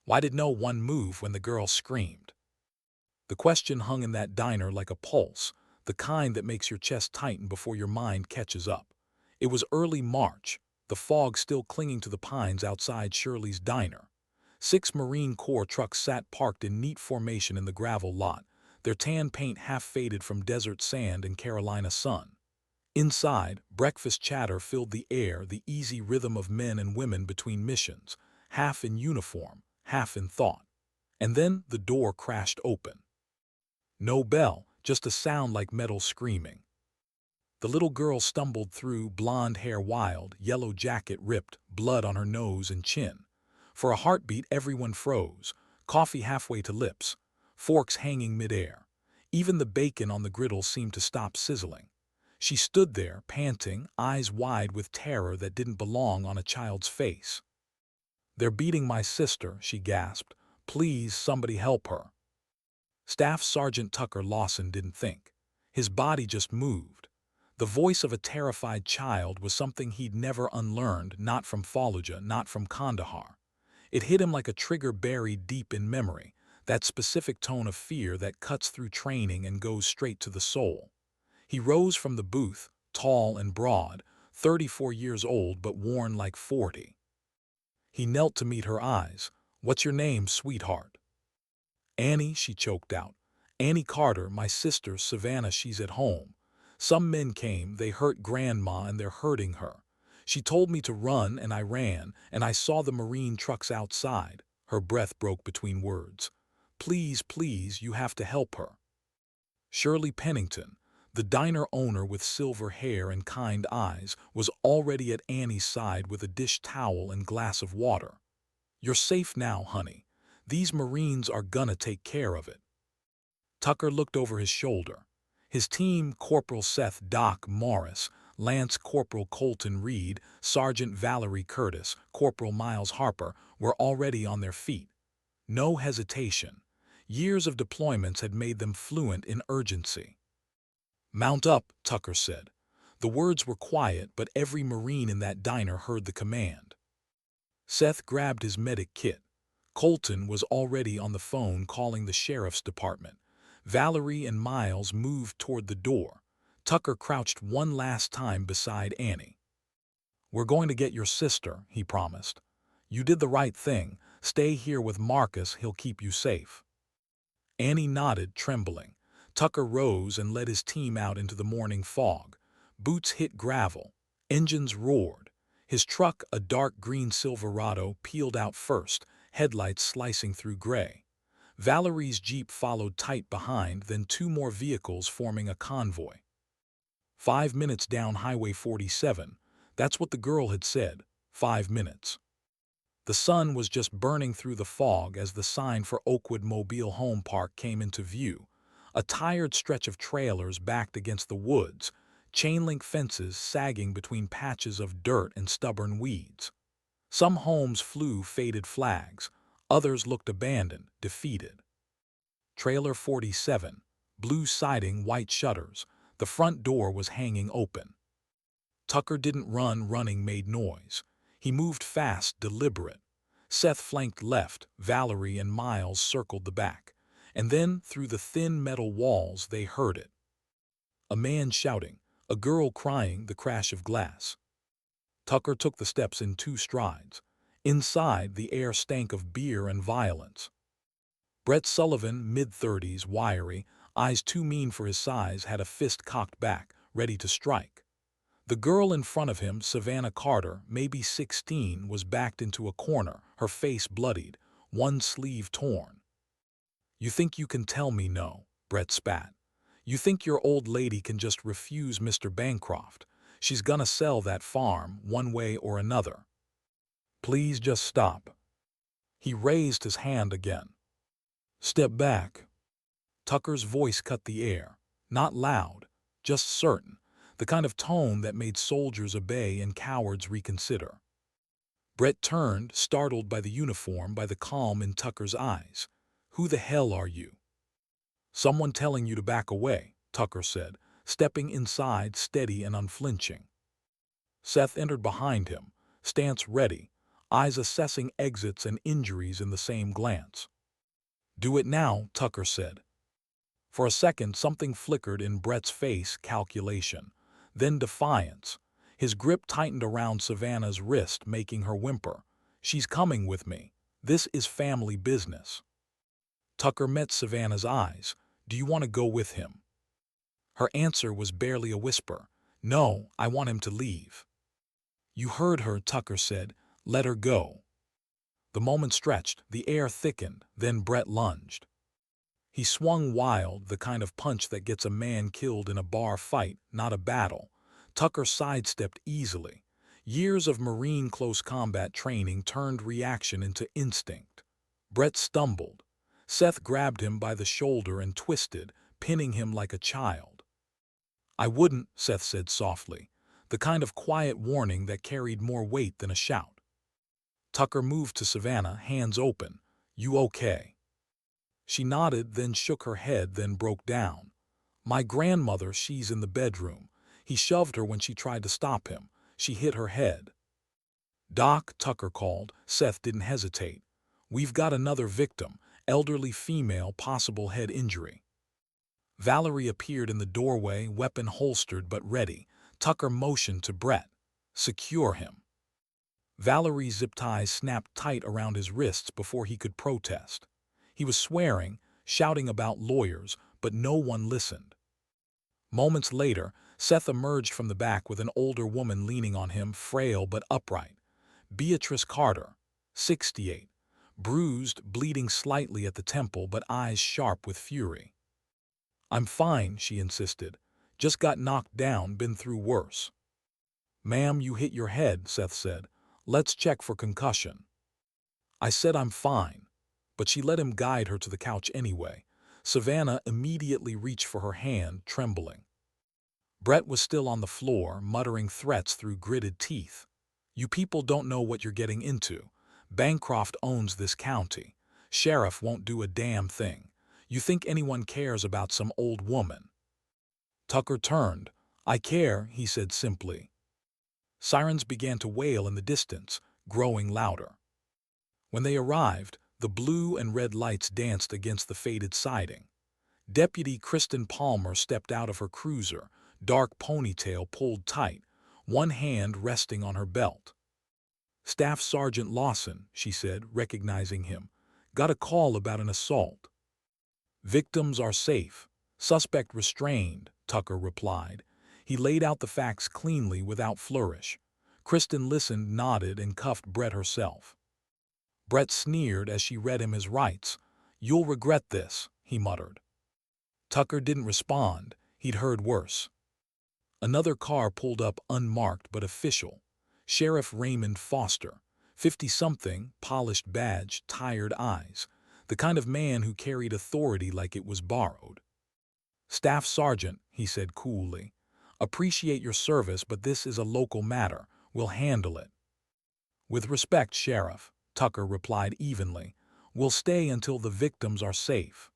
Why did no one move when the girl screamed? The question hung in that diner like a pulse, the kind that makes your chest tighten before your mind catches up. It was early March, the fog still clinging to the pines outside Shirley's diner. 6 Marine Corps trucks sat parked in neat formation in the gravel lot, their tan paint half faded from desert sand and Carolina sun. Inside, breakfast chatter filled the air, the easy rhythm of men and women between missions, half in uniform, half in thought. And then the door crashed open. No bell, just a sound like metal screaming. The little girl stumbled through, blonde hair wild, yellow jacket ripped, blood on her nose and chin. For a heartbeat, everyone froze, coffee halfway to lips, forks hanging midair. Even the bacon on the griddle seemed to stop sizzling. She stood there, panting, eyes wide with terror that didn't belong on a child's face. "They're beating my sister," she gasped. "Please, somebody help her." Staff Sergeant Tucker Lawson didn't think. His body just moved. The voice of a terrified child was something he'd never unlearned, not from Fallujah, not from Kandahar. It hit him like a trigger buried deep in memory, that specific tone of fear that cuts through training and goes straight to the soul. He rose from the booth, tall and broad, 34 years old but worn like 40. He knelt to meet her eyes. "What's your name, sweetheart?" "Annie," she choked out. "Annie Carter, my sister, Savannah, she's at home. Some men came, they hurt Grandma and they're hurting her. She told me to run and I ran, and I saw the Marine trucks outside." Her breath broke between words. "Please, please, you have to help her." Shirley Pennington, the diner owner with silver hair and kind eyes, was already at Annie's side with a dish towel and glass of water. "You're safe now, honey. These Marines are gonna take care of it." Tucker looked over his shoulder. His team, Corporal Seth "Doc" Morris, Lance Corporal Colton Reed, Sergeant Valerie Curtis, Corporal Miles Harper, were already on their feet. No hesitation. Years of deployments had made them fluent in urgency. "Mount up," Tucker said. The words were quiet, but every Marine in that diner heard the command. Seth grabbed his medic kit. Colton was already on the phone calling the sheriff's department. Valerie and Miles moved toward the door. Tucker crouched one last time beside Annie. "We're going to get your sister," he promised. "You did the right thing. Stay here with Marcus, he'll keep you safe." Annie nodded, trembling. Tucker rose and led his team out into the morning fog. Boots hit gravel. Engines roared. His truck, a dark green Silverado, peeled out first, headlights slicing through gray. Valerie's Jeep followed tight behind, then 2 more vehicles forming a convoy. 5 minutes down Highway 47, that's what the girl had said, 5 minutes. The sun was just burning through the fog as the sign for Oakwood Mobile Home Park came into view. A tired stretch of trailers backed against the woods, chain-link fences sagging between patches of dirt and stubborn weeds. Some homes flew faded flags, others looked abandoned, defeated. Trailer 47, blue siding, white shutters. The front door was hanging open. Tucker didn't run, running made noise. He moved fast, deliberate. Seth flanked left, Valerie and Miles circled the back. And then, through the thin metal walls, they heard it. A man shouting, a girl crying, the crash of glass. Tucker took the steps in 2 strides. Inside, the air stank of beer and violence. Brett Sullivan, mid-30s, wiry, eyes too mean for his size, had a fist cocked back, ready to strike. The girl in front of him, Savannah Carter, maybe 16, was backed into a corner, her face bloodied, one sleeve torn. "You think you can tell me no?" Brett spat. "You think your old lady can just refuse Mr. Bancroft? She's gonna sell that farm, one way or another. Please just stop." He raised his hand again. "Step back." Tucker's voice cut the air. Not loud, just certain, the kind of tone that made soldiers obey and cowards reconsider. Brett turned, startled by the uniform, by the calm in Tucker's eyes. "Who the hell are you?" "Someone telling you to back away," Tucker said, stepping inside, steady and unflinching. Seth entered behind him, stance ready, eyes assessing exits and injuries in the same glance. "Do it now," Tucker said. For a second, something flickered in Brett's face, calculation, then defiance. His grip tightened around Savannah's wrist, making her whimper. "She's coming with me. This is family business." Tucker met Savannah's eyes. "Do you want to go with him?" Her answer was barely a whisper. "No, I want him to leave." "You heard her," Tucker said. "Let her go." The moment stretched, the air thickened, then Brett lunged. He swung wild, the kind of punch that gets a man killed in a bar fight, not a battle. Tucker sidestepped easily. Years of Marine close combat training turned reaction into instinct. Brett stumbled. Seth grabbed him by the shoulder and twisted, pinning him like a child. "I wouldn't," Seth said softly, the kind of quiet warning that carried more weight than a shout. Tucker moved to Savannah, hands open. "You okay?" She nodded, then shook her head, then broke down. "My grandmother, she's in the bedroom. He shoved her when she tried to stop him. She hit her head." "Doc," Tucker called. Seth didn't hesitate. "We've got another victim, elderly female, possible head injury." Valerie appeared in the doorway, weapon holstered but ready. Tucker motioned to Brett. "Secure him." Valerie's zip ties snapped tight around his wrists before he could protest. He was swearing, shouting about lawyers, but no one listened. Moments later, Seth emerged from the back with an older woman leaning on him, frail but upright. Beatrice Carter, 68, bruised, bleeding slightly at the temple but eyes sharp with fury. "I'm fine," she insisted. "Just got knocked down, been through worse." "Ma'am, you hit your head," Seth said. "Let's check for concussion." "I said I'm fine." But she let him guide her to the couch anyway. Savannah immediately reached for her hand, trembling. Brett was still on the floor, muttering threats through gritted teeth. "You people don't know what you're getting into. Bancroft owns this county. Sheriff won't do a damn thing. You think anyone cares about some old woman?" Tucker turned. "I care," he said simply. Sirens began to wail in the distance, growing louder. When they arrived, the blue and red lights danced against the faded siding. Deputy Kristen Palmer stepped out of her cruiser, dark ponytail pulled tight, one hand resting on her belt. "Staff Sergeant Lawson," she said, recognizing him. "Got a call about an assault." "Victims are safe. Suspect restrained," Tucker replied. He laid out the facts cleanly without flourish. Kristen listened, nodded, and cuffed Brett herself. Brett sneered as she read him his rights. "You'll regret this," he muttered. Tucker didn't respond. He'd heard worse. Another car pulled up, unmarked but official. Sheriff Raymond Foster, 50-something, polished badge, tired eyes. The kind of man who carried authority like it was borrowed. "Staff Sergeant," he said coolly. "Appreciate your service, but this is a local matter. We'll handle it." "With respect, Sheriff," Tucker replied evenly. "We'll stay until the victims are safe."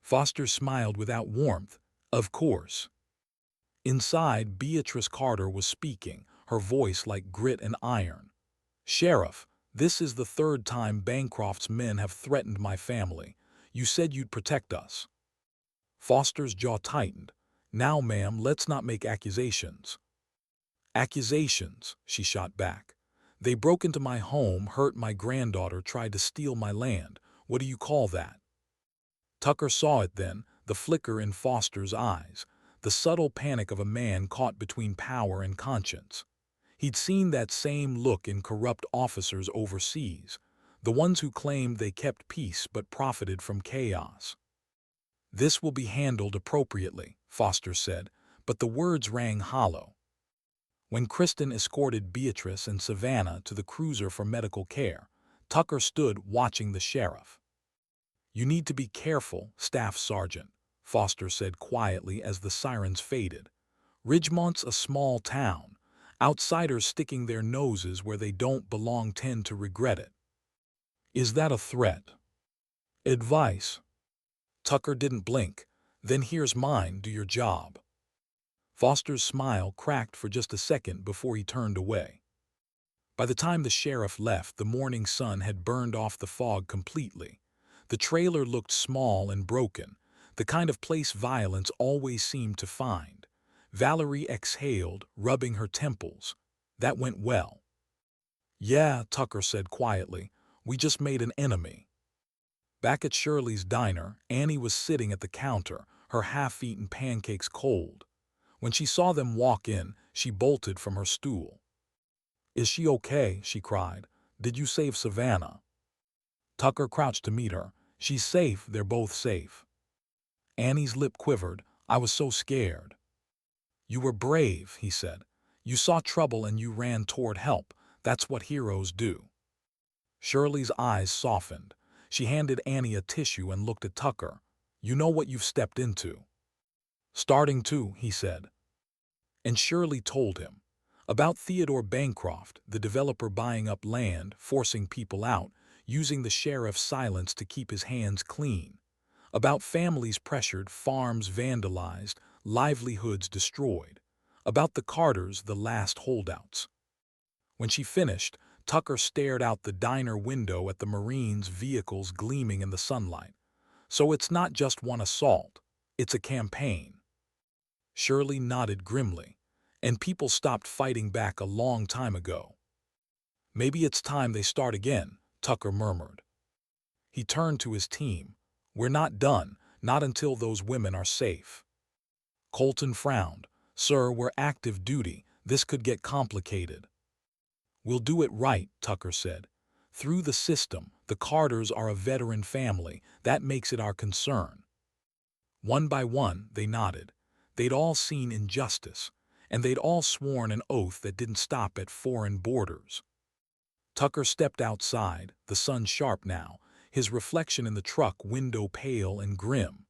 Foster smiled without warmth. "Of course." Inside, Beatrice Carter was speaking, her voice like grit and iron. "Sheriff, this is the third time Bancroft's men have threatened my family. You said you'd protect us." Foster's jaw tightened. "Now, ma'am, let's not make accusations." "Accusations," she shot back. "They broke into my home, hurt my granddaughter, tried to steal my land. What do you call that?" Tucker saw it then, the flicker in Foster's eyes, the subtle panic of a man caught between power and conscience. He'd seen that same look in corrupt officers overseas, the ones who claimed they kept peace but profited from chaos. "This will be handled appropriately," Foster said, but the words rang hollow. When Kristen escorted Beatrice and Savannah to the cruiser for medical care, Tucker stood watching the sheriff. "You need to be careful, Staff Sergeant," Foster said quietly as the sirens faded. "Ridgemont's a small town. Outsiders sticking their noses where they don't belong tend to regret it." "Is that a threat?" "Advice." Tucker didn't blink. "Then here's mine, do your job." Foster's smile cracked for just a second before he turned away. By the time the sheriff left, the morning sun had burned off the fog completely. The trailer looked small and broken, the kind of place violence always seemed to find. Valerie exhaled, rubbing her temples. That went well. Yeah, Tucker said quietly. We just made an enemy. Back at Shirley's diner, Annie was sitting at the counter, her half-eaten pancakes cold. When she saw them walk in, she bolted from her stool. Is she okay? She cried. Did you save Savannah? Tucker crouched to meet her. She's safe, they're both safe. Annie's lip quivered. I was so scared. You were brave, he said. You saw trouble and you ran toward help. That's what heroes do. Shirley's eyes softened. She handed Annie a tissue and looked at Tucker. You know what you've stepped into. Starting to, he said. And Shirley told him. About Theodore Bancroft, the developer buying up land, forcing people out, using the sheriff's silence to keep his hands clean. About families pressured, farms vandalized, livelihoods destroyed. About the Carters, the last holdouts. When she finished, Tucker stared out the diner window at the Marines' vehicles gleaming in the sunlight. So it's not just one assault, it's a campaign. Shirley nodded grimly. And people stopped fighting back a long time ago. Maybe it's time they start again, Tucker murmured. He turned to his team. We're not done, not until those women are safe. Colton frowned. Sir, we're active duty. This could get complicated. We'll do it right, Tucker said. Through the system, the Carters are a veteran family. That makes it our concern. One by one, they nodded. They'd all seen injustice. And they'd all sworn an oath that didn't stop at foreign borders. Tucker stepped outside, the sun sharp now, his reflection in the truck window pale and grim.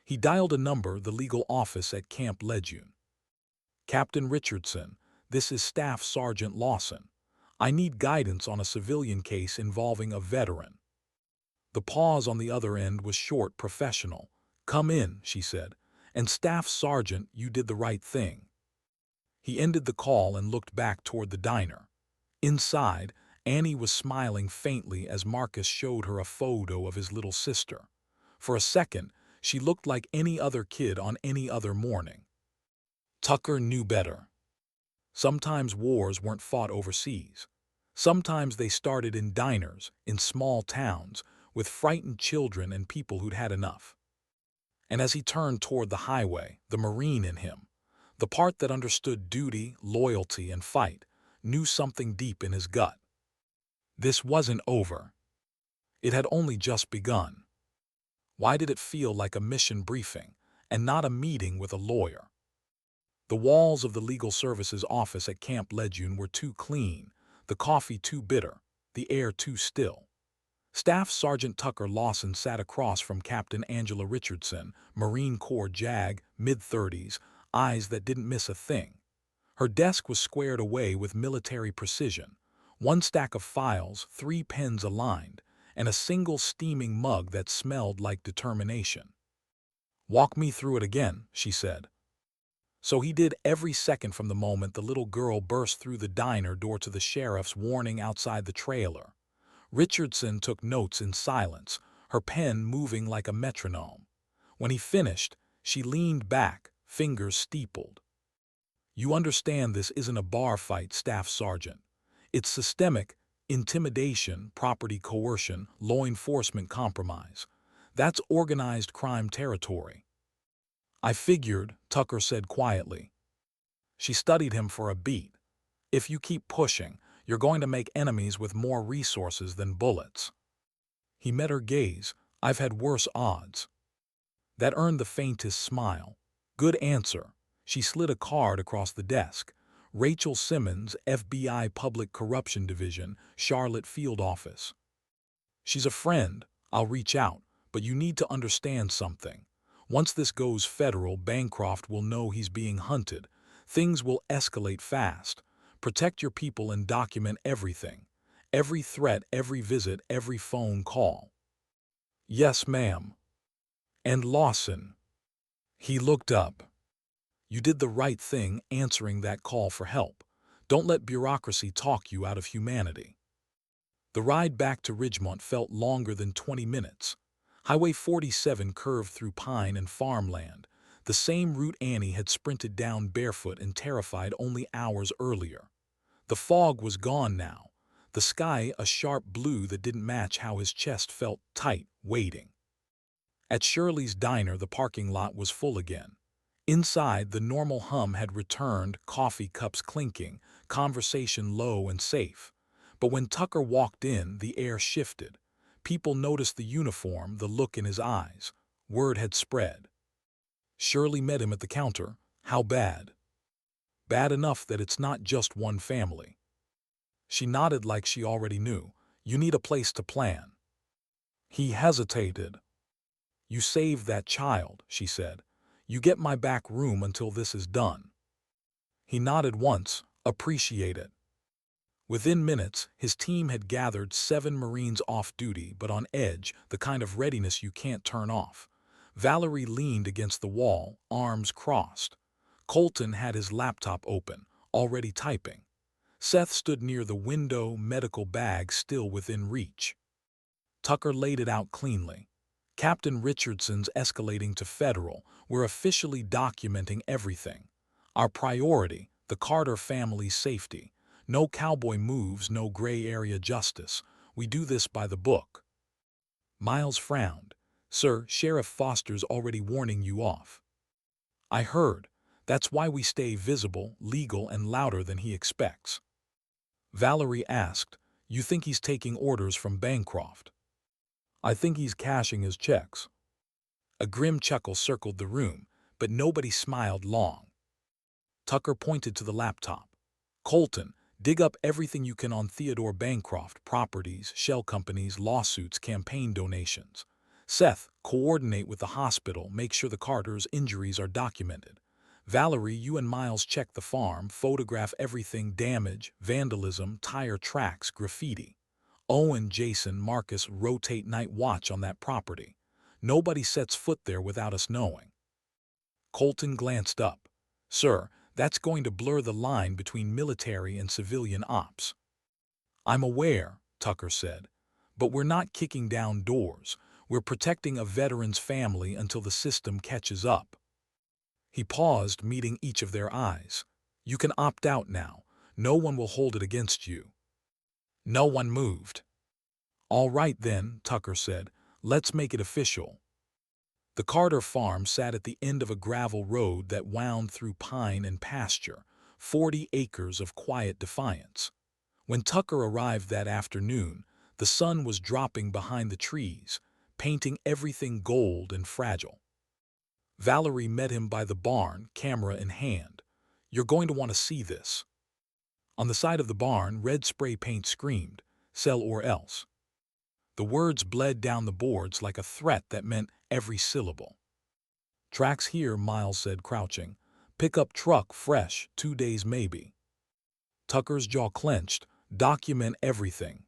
He dialed a number, the legal office at Camp Lejeune. Captain Richardson, this is Staff Sergeant Lawson. I need guidance on a civilian case involving a veteran. The pause on the other end was short, professional. Come in, she said. And Staff Sergeant, you did the right thing. He ended the call and looked back toward the diner. Inside, Annie was smiling faintly as Marcus showed her a photo of his little sister. For a second, she looked like any other kid on any other morning. Tucker knew better. Sometimes wars weren't fought overseas. Sometimes they started in diners, in small towns, with frightened children and people who'd had enough. And as he turned toward the highway, the Marine in him, the part that understood duty, loyalty, and fight, knew something deep in his gut. This wasn't over. It had only just begun. Why did it feel like a mission briefing, and not a meeting with a lawyer? The walls of the legal services office at Camp Lejeune were too clean, the coffee too bitter, the air too still. Staff Sergeant Tucker Lawson sat across from Captain Angela Richardson, Marine Corps JAG, mid-30s, eyes that didn't miss a thing. Her desk was squared away with military precision. One stack of files, 3 pens aligned, and a single steaming mug that smelled like determination. Walk me through it again, she said. So he did, every second from the moment the little girl burst through the diner door to the sheriff's warning outside the trailer. Richardson took notes in silence, her pen moving like a metronome. When he finished, she leaned back, fingers steepled. You understand this isn't a bar fight, Staff Sergeant. It's systemic, intimidation, property coercion, law enforcement compromise. That's organized crime territory. I figured, Tucker said quietly. She studied him for a beat. If you keep pushing, you're going to make enemies with more resources than bullets. He met her gaze. I've had worse odds. That earned the faintest smile. Good answer. She slid a card across the desk. Rachel Simmons, FBI Public Corruption Division, Charlotte Field Office. She's a friend. I'll reach out, but you need to understand something. Once this goes federal, Bancroft will know he's being hunted. Things will escalate fast. Protect your people and document everything. Every threat, every visit, every phone call. Yes, ma'am. And Lawson. He looked up. You did the right thing answering that call for help. Don't let bureaucracy talk you out of humanity. The ride back to Ridgemont felt longer than 20 minutes. Highway 47 curved through pine and farmland, the same route Annie had sprinted down barefoot and terrified only hours earlier. The fog was gone now, the sky a sharp blue that didn't match how his chest felt tight, waiting. At Shirley's diner, the parking lot was full again. Inside, the normal hum had returned, coffee cups clinking, conversation low and safe. But when Tucker walked in, the air shifted. People noticed the uniform, the look in his eyes. Word had spread. Shirley met him at the counter. How bad? Bad enough that it's not just one family. She nodded like she already knew. You need a place to plan. He hesitated. You saved that child, she said. You get my back room until this is done. He nodded once, appreciate it. Within minutes, his team had gathered 7 Marines off duty but on edge, the kind of readiness you can't turn off. Valerie leaned against the wall, arms crossed. Colton had his laptop open, already typing. Seth stood near the window, medical bag still within reach. Tucker laid it out cleanly. Captain Richardson's escalating to federal. We're officially documenting everything. Our priority, the Carter family's safety. No cowboy moves, no gray area justice. We do this by the book. Miles frowned. Sir, Sheriff Foster's already warning you off. I heard. That's why we stay visible, legal, and louder than he expects. Valerie asked, You think he's taking orders from Bancroft? I think he's cashing his checks. A grim chuckle circled the room, but nobody smiled long. Tucker pointed to the laptop. Colton, dig up everything you can on Theodore Bancroft, properties, shell companies, lawsuits, campaign donations. Seth, coordinate with the hospital, make sure the Carters' injuries are documented. Valerie, you and Miles check the farm, photograph everything, damage, vandalism, tire tracks, graffiti. Owen, Jason, Marcus, rotate night watch on that property. Nobody sets foot there without us knowing. Colton glanced up. Sir, that's going to blur the line between military and civilian ops. I'm aware, Tucker said, but we're not kicking down doors. We're protecting a veteran's family until the system catches up. He paused, meeting each of their eyes. You can opt out now. No one will hold it against you. No one moved. All right then, Tucker said. Let's make it official. The Carter farm sat at the end of a gravel road that wound through pine and pasture, 40 acres of quiet defiance. When Tucker arrived that afternoon, the sun was dropping behind the trees, painting everything gold and fragile. Valerie met him by the barn, camera in hand. You're going to want to see this. On the side of the barn, red spray paint screamed, sell or else. The words bled down the boards like a threat that meant every syllable. Tracks here, Miles said, crouching. Pickup truck, fresh, 2 days maybe. Tucker's jaw clenched. Document everything.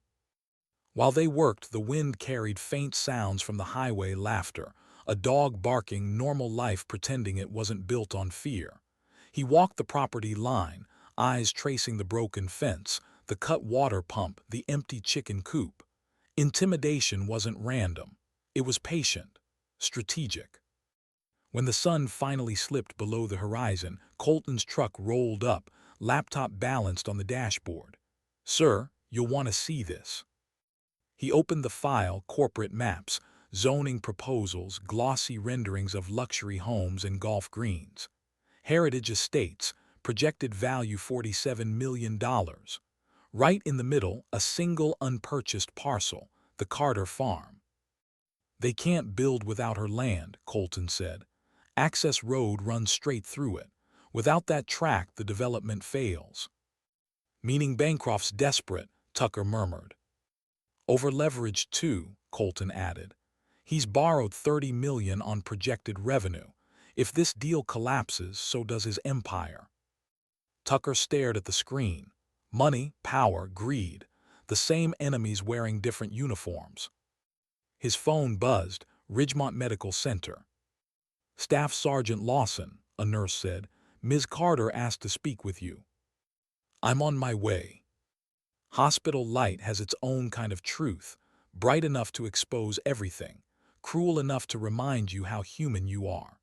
While they worked, the wind carried faint sounds from the highway, laughter, a dog barking, normal life pretending it wasn't built on fear. He walked the property line, eyes tracing the broken fence, the cut water pump, the empty chicken coop. Intimidation wasn't random. It was patient, strategic. When the sun finally slipped below the horizon, Colton's truck rolled up, laptop balanced on the dashboard. Sir, you'll want to see this. He opened the file, corporate maps, zoning proposals, glossy renderings of luxury homes and golf greens. Heritage estates, projected value $47 million. Right in the middle, a single unpurchased parcel, the Carter farm. They can't build without her land, Colton said. Access road runs straight through it. Without that track, the development fails. Meaning Bancroft's desperate, Tucker murmured. Over-leveraged too, Colton added. He's borrowed $30 million on projected revenue. If this deal collapses, so does his empire. Tucker stared at the screen. Money, power, greed. The same enemies wearing different uniforms. His phone buzzed. Ridgemont Medical Center. Staff Sergeant Lawson, a nurse said. Ms. Carter asked to speak with you. I'm on my way. Hospital light has its own kind of truth, bright enough to expose everything, cruel enough to remind you how human you are.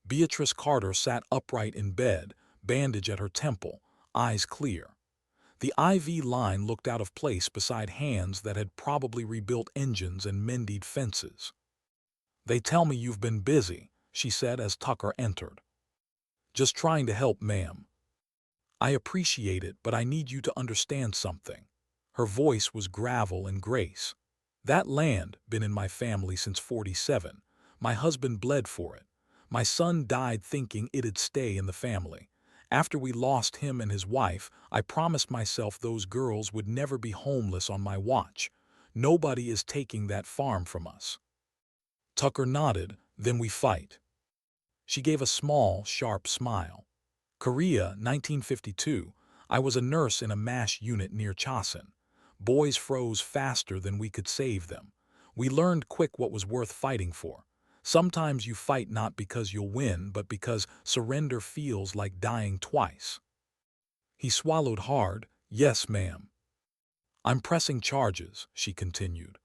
Beatrice Carter sat upright in bed, bandage at her temple, eyes clear. The IV line looked out of place beside hands that had probably rebuilt engines and mended fences. "They tell me you've been busy," she said as Tucker entered. "Just trying to help, ma'am." "I appreciate it, but I need you to understand something." Her voice was gravel and grace. "That land been in my family since '47. My husband bled for it. My son died thinking it'd stay in the family. After we lost him and his wife, I promised myself those girls would never be homeless on my watch. Nobody is taking that farm from us." Tucker nodded. "Then we fight." She gave a small, sharp smile. "Korea, 1952. I was a nurse in a MASH unit near Chosin. Boys froze faster than we could save them. We learned quick what was worth fighting for. Sometimes you fight not because you'll win, but because surrender feels like dying twice." He swallowed hard. "Yes, ma'am." "I'm pressing charges," she continued.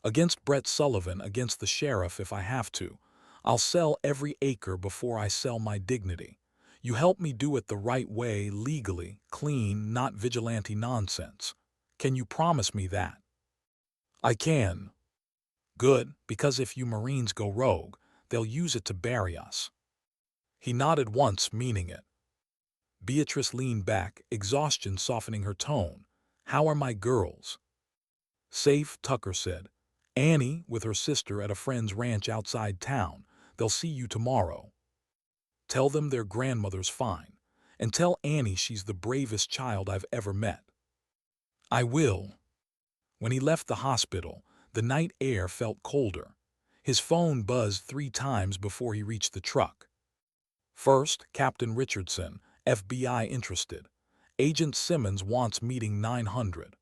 "Against Brett Sullivan, against the sheriff if I have to. I'll sell every acre before I sell my dignity. You help me do it the right way, legally, clean, not vigilante nonsense. Can you promise me that?" "I can." "Good, because if you Marines go rogue, they'll use it to bury us." He nodded once, meaning it. Beatrice leaned back, exhaustion softening her tone. "How are my girls?" "Safe," Tucker said. "Annie with her sister at a friend's ranch outside town. They'll see you tomorrow. Tell them their grandmother's fine. And tell Annie she's the bravest child I've ever met." "I will." When he left the hospital, the night air felt colder. His phone buzzed 3 times before he reached the truck. First, Captain Richardson, FBI interested. Agent Simmons wants meeting 900.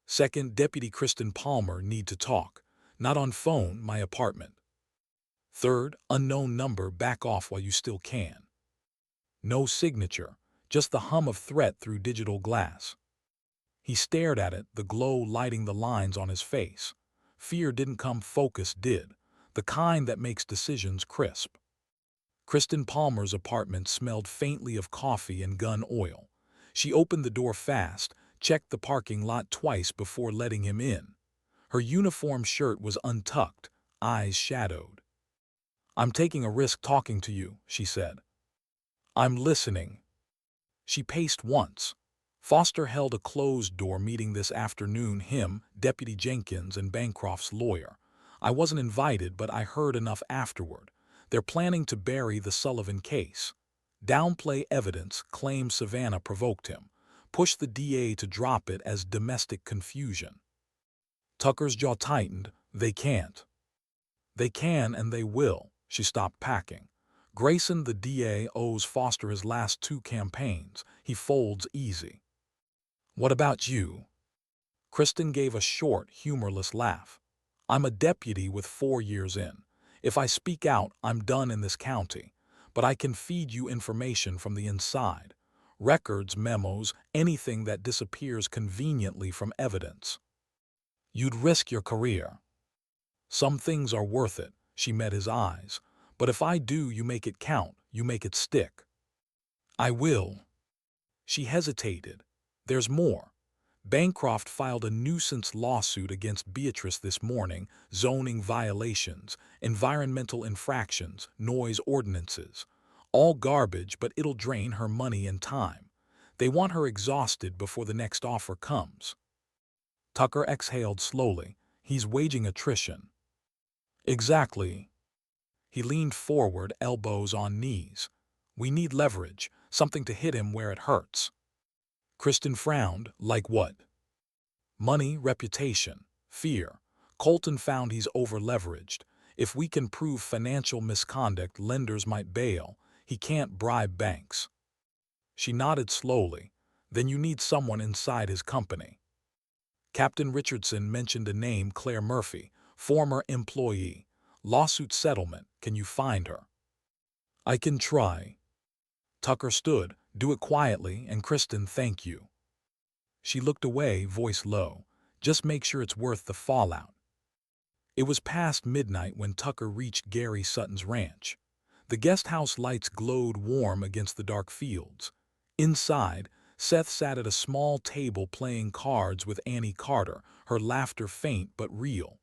Second, Deputy Kristen Palmer need to talk. Not on phone, my apartment. Third, unknown number, back off while you still can. No signature, just the hum of threat through digital glass. He stared at it, the glow lighting the lines on his face. Fear didn't come, focus did, the kind that makes decisions crisp. Kristen Palmer's apartment smelled faintly of coffee and gun oil. She opened the door fast, checked the parking lot twice before letting him in. Her uniform shirt was untucked, eyes shadowed. "I'm taking a risk talking to you," she said. "I'm listening." She paced once. Foster held a closed door meeting this afternoon, him, Deputy Jenkins, and Bancroft's lawyer. "I wasn't invited, but I heard enough afterward. They're planning to bury the Sullivan case. Downplay evidence, claim Savannah provoked him. Push the DA to drop it as domestic confusion." Tucker's jaw tightened. "They can't." "They can and they will." She stopped packing. "Grayson, the DA, owes Foster his last 2 campaigns. He folds easy." "What about you?" Kristen gave a short, humorless laugh. "I'm a deputy with 4 years in. If I speak out, I'm done in this county. But I can feed you information from the inside. Records, memos, anything that disappears conveniently from evidence." "You'd risk your career." "Some things are worth it." She met his eyes. "But if I do, you make it count, you make it stick." "I will." She hesitated. "There's more. Bancroft filed a nuisance lawsuit against Beatrice this morning, zoning violations, environmental infractions, noise ordinances. All garbage, but it'll drain her money and time. They want her exhausted before the next offer comes." Tucker exhaled slowly. "He's waging attrition." "Exactly." He leaned forward, elbows on knees. "We need leverage, something to hit him where it hurts." Kristen frowned. "Like what?" "Money, reputation, fear. Colton found he's over-leveraged. If we can prove financial misconduct, lenders might bail. He can't bribe banks." She nodded slowly. "Then you need someone inside his company." Captain Richardson mentioned a name, Claire Murphy, former employee. Lawsuit settlement, can you find her? "I can try." Tucker stood, Do it quietly, and Kristen, thank you. She looked away, voice low. Just make sure it's worth the fallout. It was past midnight when Tucker reached Gary Sutton's ranch. The guest house lights glowed warm against the dark fields. Inside, Seth sat at a small table playing cards with Annie Carter, her laughter faint but real.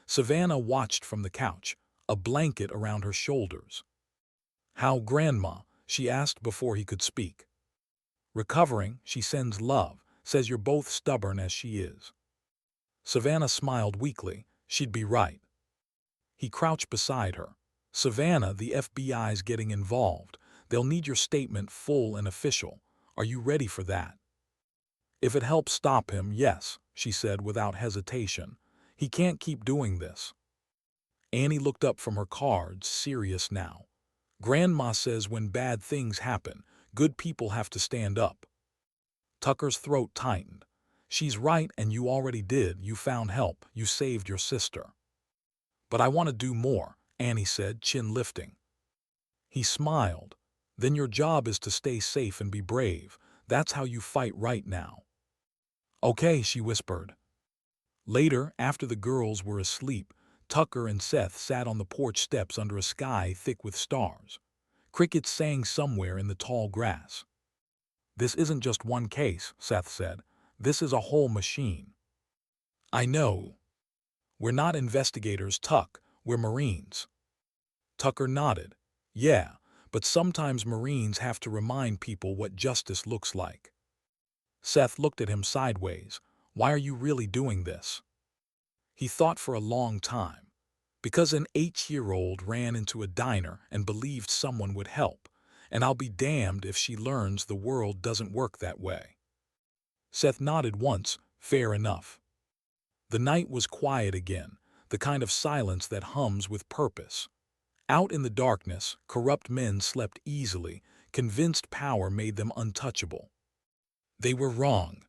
Savannah watched from the couch, a blanket around her shoulders. "How, Grandma?" she asked before he could speak. "Recovering, she sends love, says you're both stubborn as she is." Savannah smiled weakly. She'd be right. He crouched beside her. "Savannah, the FBI's getting involved. They'll need your statement full and official. Are you ready for that?" "If it helps stop him, yes," she said without hesitation. "He can't keep doing this." Annie looked up from her cards, serious now. "Grandma says when bad things happen, good people have to stand up." Tucker's throat tightened. "She's right, and you already did. You found help. You saved your sister." "But I want to do more," Annie said, chin lifting. He smiled. "Then your job is to stay safe and be brave. That's how you fight right now." "Okay," she whispered. Later, after the girls were asleep, Tucker and Seth sat on the porch steps under a sky thick with stars. Crickets sang somewhere in the tall grass. "This isn't just one case," Seth said. "This is a whole machine." "I know. We're not investigators, Tuck. We're Marines." Tucker nodded. "Yeah, but sometimes Marines have to remind people what justice looks like." Seth looked at him sideways. "Why are you really doing this?" He thought for a long time. "Because an 8-year-old ran into a diner and believed someone would help, and I'll be damned if she learns the world doesn't work that way." Seth nodded once. "Fair enough." The night was quiet again, the kind of silence that hums with purpose. Out in the darkness, corrupt men slept easily, convinced power made them untouchable. They were wrong.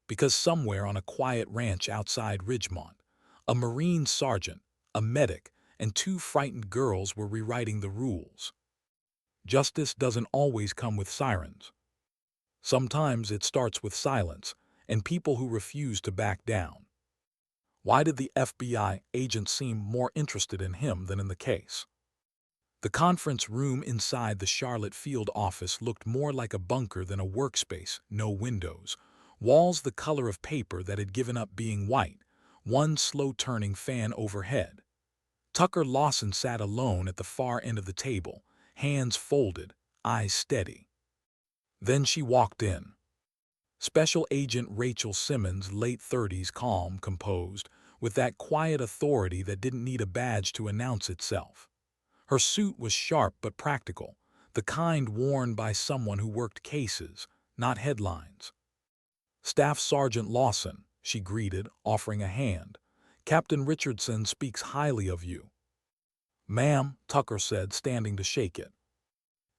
Because somewhere on a quiet ranch outside Ridgemont, a Marine sergeant, a medic, and 2 frightened girls were rewriting the rules. Justice doesn't always come with sirens. Sometimes it starts with silence and people who refuse to back down. Why did the FBI agent seem more interested in him than in the case? The conference room inside the Charlotte field office looked more like a bunker than a workspace. No windows, walls the color of paper that had given up being white, one slow-turning fan overhead. Tucker Lawson sat alone at the far end of the table, hands folded, eyes steady. Then she walked in. Special Agent Rachel Simmons, late 30s, calm, composed, with that quiet authority that didn't need a badge to announce itself. Her suit was sharp but practical, the kind worn by someone who worked cases, not headlines. "Staff Sergeant Lawson," she greeted, offering a hand. "Captain Richardson speaks highly of you." "Ma'am," Tucker said, standing to shake it.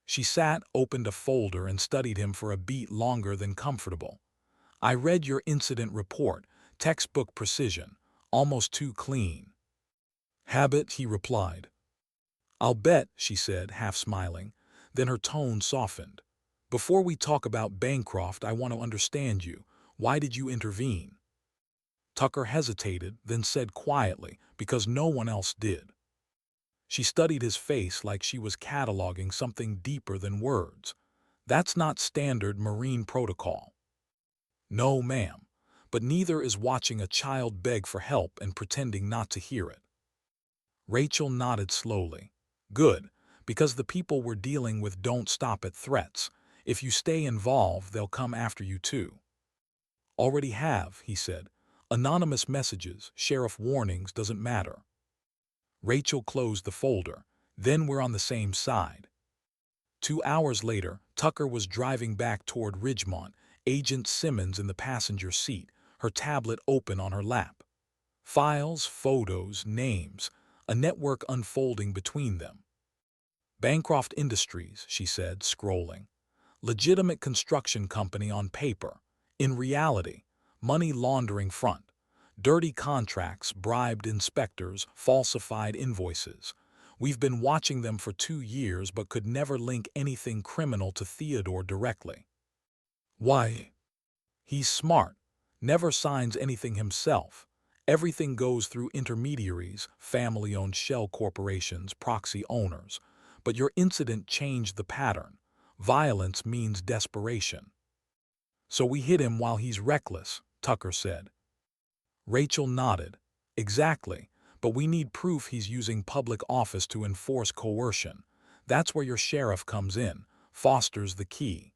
She sat, opened a folder, and studied him for a beat longer than comfortable. "I read your incident report, textbook precision, almost too clean." "Habit," he replied. "I'll bet," she said, half smiling. Then her tone softened. "Before we talk about Bancroft, I want to understand you. Why did you intervene?" Tucker hesitated, then said quietly, "Because no one else did." She studied his face like she was cataloging something deeper than words. "That's not standard Marine protocol." "No, ma'am. But neither is watching a child beg for help and pretending not to hear it." Rachel nodded slowly. "Good, because the people we're dealing with don't stop at threats. If you stay involved, they'll come after you too." "Already have," he said. "Anonymous messages, sheriff warnings, doesn't matter." Rachel closed the folder. "Then we're on the same side." 2 hours later, Tucker was driving back toward Ridgemont, Agent Simmons in the passenger seat, her tablet open on her lap. Files, photos, names, a network unfolding between them. "Bancroft Industries," she said, scrolling. "Legitimate construction company on paper. In reality, money laundering front. Dirty contracts, bribed inspectors, falsified invoices. We've been watching them for 2 years but could never link anything criminal to Theodore directly. Why? He's smart, never signs anything himself. Everything goes through intermediaries, family-owned shell corporations, proxy owners. But your incident changed the pattern. Violence means desperation. So we hit him while he's reckless, Tucker said. Rachel nodded. Exactly, but we need proof he's using public office to enforce coercion. That's where your sheriff comes in. Foster's the key.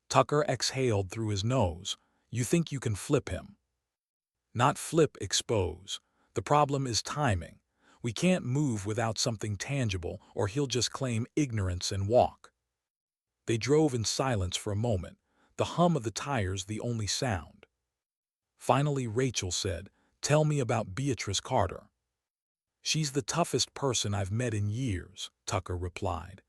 Tucker exhaled through his nose. You think you can flip him? Not flip, expose. The problem is timing. We can't move without something tangible, or he'll just claim ignorance and walk. They drove in silence for a moment, the hum of the tires the only sound. Finally, Rachel said, "Tell me about Beatrice Carter." "She's the toughest person I've met in years," Tucker replied.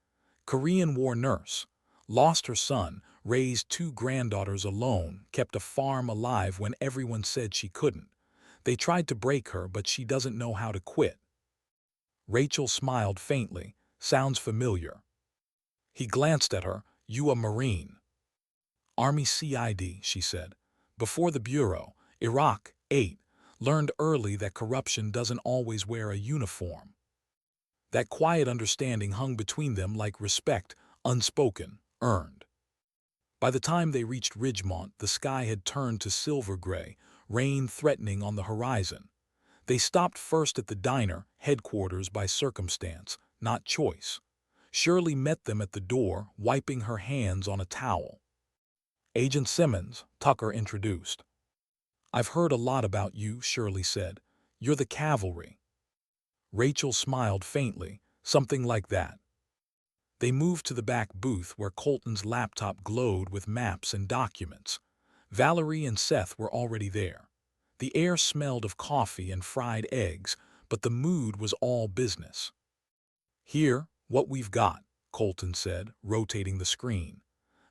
"Korean War nurse. Lost her son, raised 2 granddaughters alone, kept a farm alive when everyone said she couldn't. They tried to break her, but she doesn't know how to quit." Rachel smiled faintly. "Sounds familiar." He glanced at her. "You a Marine?" "Army CID," she said. "Before the Bureau, Iraq, 8. Learned early that corruption doesn't always wear a uniform." That quiet understanding hung between them like respect, unspoken, earned. By the time they reached Ridgemont, the sky had turned to silver gray, rain threatening on the horizon. They stopped first at the diner, headquarters by circumstance, not choice. Shirley met them at the door, wiping her hands on a towel. "Agent Simmons," Tucker introduced. "I've heard a lot about you," Shirley said. "You're the cavalry." Rachel smiled faintly, something like that. They moved to the back booth where Colton's laptop glowed with maps and documents. Valerie and Seth were already there. The air smelled of coffee and fried eggs, but the mood was all business. "Here, what we've got," Colton said, rotating the screen.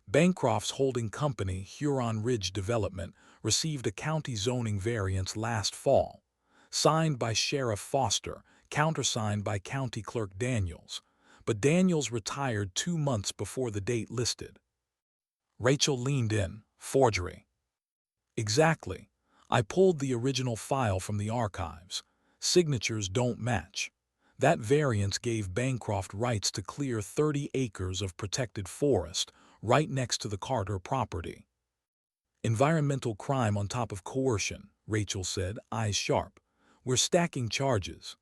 "Bancroft's holding company, Huron Ridge Development, received a county zoning variance last fall. Signed by Sheriff Foster, countersigned by County Clerk Daniels. But Daniels retired 2 months before the date listed." Rachel leaned in. "Forgery." "Exactly. I pulled the original file from the archives. Signatures don't match. That variance gave Bancroft rights to clear 30 acres of protected forest right next to the Carter property." "Environmental crime on top of coercion," Rachel said, eyes sharp. "We're stacking charges."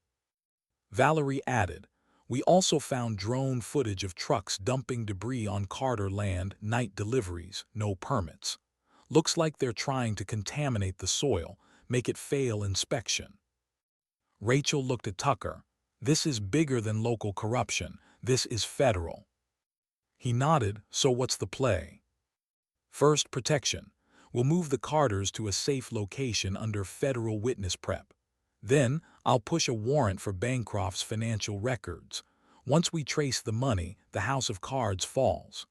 Valerie added, "We also found drone footage of trucks dumping debris on Carter land, night deliveries, no permits. Looks like they're trying to contaminate the soil, make it fail inspection." Rachel looked at Tucker. "This is bigger than local corruption. This is federal." He nodded. "So what's the play?" "First, protection. We'll move the Carters to a safe location under federal witness prep. Then, I'll push a warrant for Bancroft's financial records. Once we trace the money, the house of cards falls."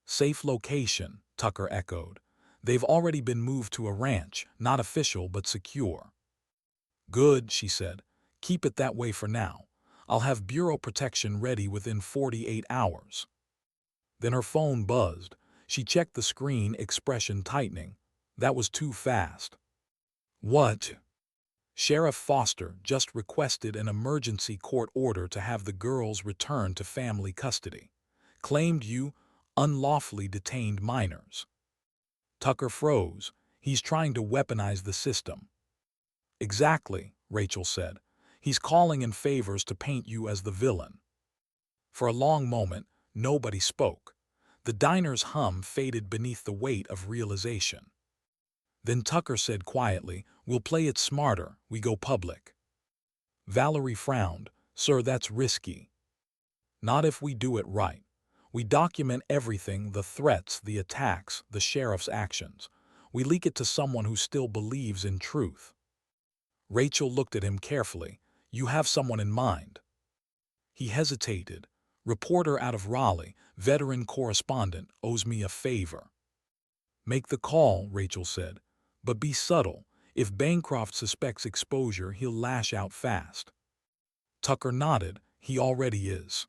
"Safe location," Tucker echoed. "They've already been moved to a ranch, not official but secure." "Good," she said. "Keep it that way for now. I'll have bureau protection ready within 48 hours." Then her phone buzzed. She checked the screen, expression tightening. That was too fast. "What?" "Sheriff Foster just requested an emergency court order to have the girls returned to family custody. Claimed you unlawfully detained minors." Tucker froze. "He's trying to weaponize the system." "Exactly," Rachel said. "He's calling in favors to paint you as the villain." For a long moment, nobody spoke. The diner's hum faded beneath the weight of realization. Then Tucker said quietly, "We'll play it smarter. We go public." Valerie frowned. "Sir, that's risky." "Not if we do it right. We document everything, the threats, the attacks, the sheriff's actions. We leak it to someone who still believes in truth." Rachel looked at him carefully. "You have someone in mind?" He hesitated. "Reporter out of Raleigh, veteran correspondent, owes me a favor." "Make the call," Rachel said. "But be subtle. If Bancroft suspects exposure, he'll lash out fast." Tucker nodded. He already is.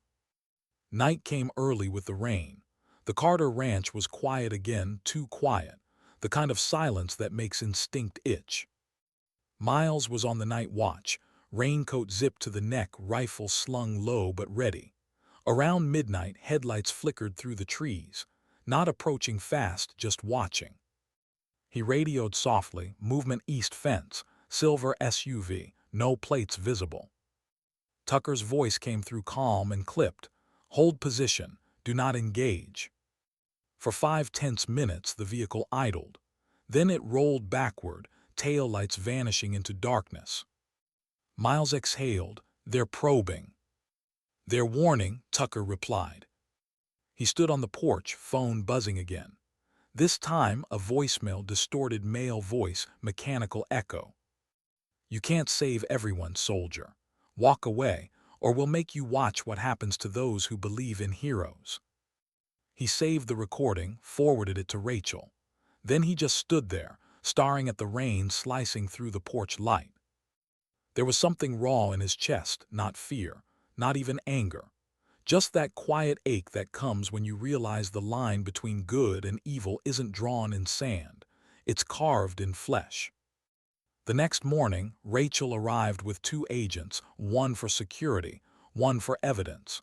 Night came early with the rain. The Carter Ranch was quiet again, too quiet, the kind of silence that makes instinct itch. Miles was on the night watch, raincoat zipped to the neck, rifle slung low but ready. Around midnight, headlights flickered through the trees, not approaching fast, just watching. He radioed softly, movement east fence, silver SUV, no plates visible. Tucker's voice came through calm and clipped. Hold position, do not engage. For 5 tense minutes the vehicle idled. Then it rolled backward, taillights vanishing into darkness. Miles exhaled. They're probing. They're warning, Tucker replied. He stood on the porch, phone buzzing again. This time a voicemail, distorted male voice, mechanical echo. You can't save everyone, soldier. Walk away, or we'll make you watch what happens to those who believe in heroes. He saved the recording, forwarded it to Rachel. Then he just stood there, staring at the rain slicing through the porch light. There was something raw in his chest, not fear, not even anger. Just that quiet ache that comes when you realize the line between good and evil isn't drawn in sand, it's carved in flesh. The next morning, Rachel arrived with 2 agents, one for security, one for evidence.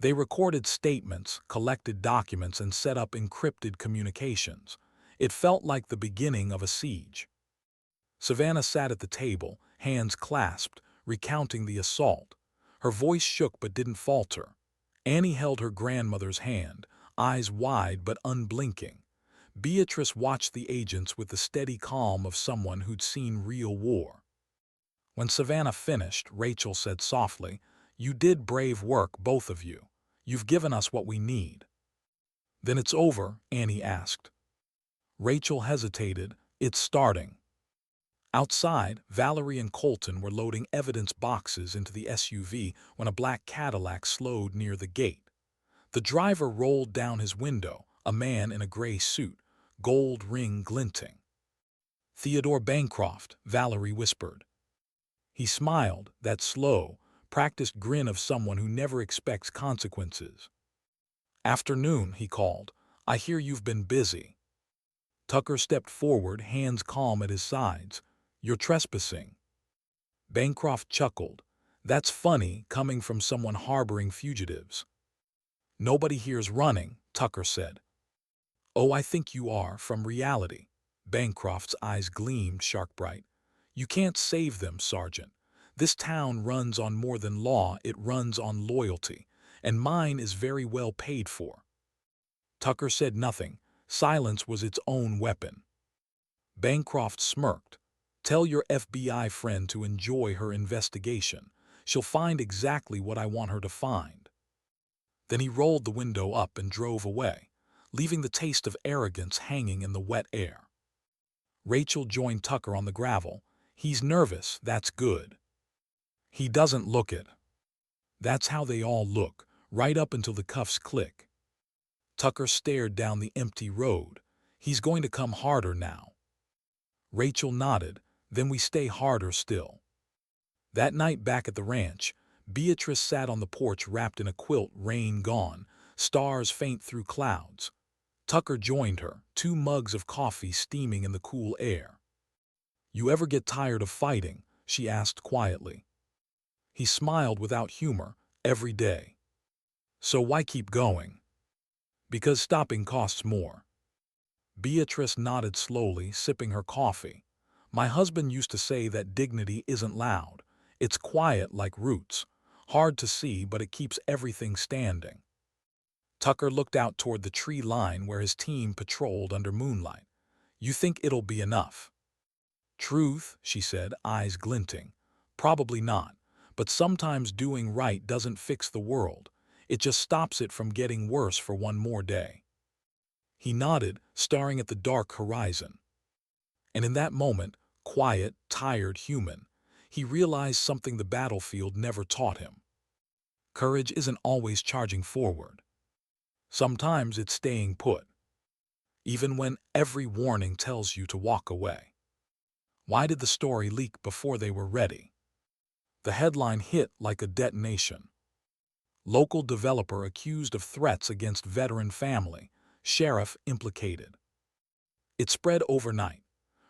They recorded statements, collected documents, and set up encrypted communications. It felt like the beginning of a siege. Savannah sat at the table, hands clasped, recounting the assault. Her voice shook but didn't falter. Annie held her grandmother's hand, eyes wide but unblinking. Beatrice watched the agents with the steady calm of someone who'd seen real war. When Savannah finished, Rachel said softly, "You did brave work, both of you. You've given us what we need." "Then it's over?" Annie asked. Rachel hesitated. "It's starting." Outside, Valerie and Colton were loading evidence boxes into the SUV when a black Cadillac slowed near the gate. The driver rolled down his window, a man in a gray suit, gold ring glinting. "Theodore Bancroft," Valerie whispered. He smiled, that slow, practiced grin of someone who never expects consequences. "Afternoon," he called. "I hear you've been busy." Tucker stepped forward, hands calm at his sides. "You're trespassing." Bancroft chuckled. "That's funny, coming from someone harboring fugitives." "Nobody here's running," Tucker said. "Oh, I think you are, from reality." Bancroft's eyes gleamed shark bright. "You can't save them, Sergeant. This town runs on more than law, it runs on loyalty, and mine is very well paid for." Tucker said nothing. Silence was its own weapon. Bancroft smirked. "Tell your FBI friend to enjoy her investigation. She'll find exactly what I want her to find." Then he rolled the window up and drove away, leaving the taste of arrogance hanging in the wet air. Rachel joined Tucker on the gravel. "He's nervous, that's good." "He doesn't look it." "That's how they all look, right up until the cuffs click." Tucker stared down the empty road. "He's going to come harder now." Rachel nodded. "Then we stay harder still." That night back at the ranch, Beatrice sat on the porch wrapped in a quilt, rain gone, stars faint through clouds. Tucker joined her, 2 mugs of coffee steaming in the cool air. "You ever get tired of fighting?" she asked quietly. He smiled without humor. "Every day." "So why keep going?" "Because stopping costs more." Beatrice nodded slowly, sipping her coffee. "My husband used to say that dignity isn't loud. It's quiet like roots. Hard to see, but it keeps everything standing." Tucker looked out toward the tree line where his team patrolled under moonlight. "You think it'll be enough?" "Truth," she said, eyes glinting. "Probably not. But sometimes doing right doesn't fix the world. It just stops it from getting worse for one more day." He nodded, staring at the dark horizon. And in that moment, quiet, tired, human, he realized something the battlefield never taught him. Courage isn't always charging forward. Sometimes it's staying put, even when every warning tells you to walk away. Why did the story leak before they were ready? The headline hit like a detonation. Local developer accused of threats against veteran family. Sheriff implicated. It spread overnight.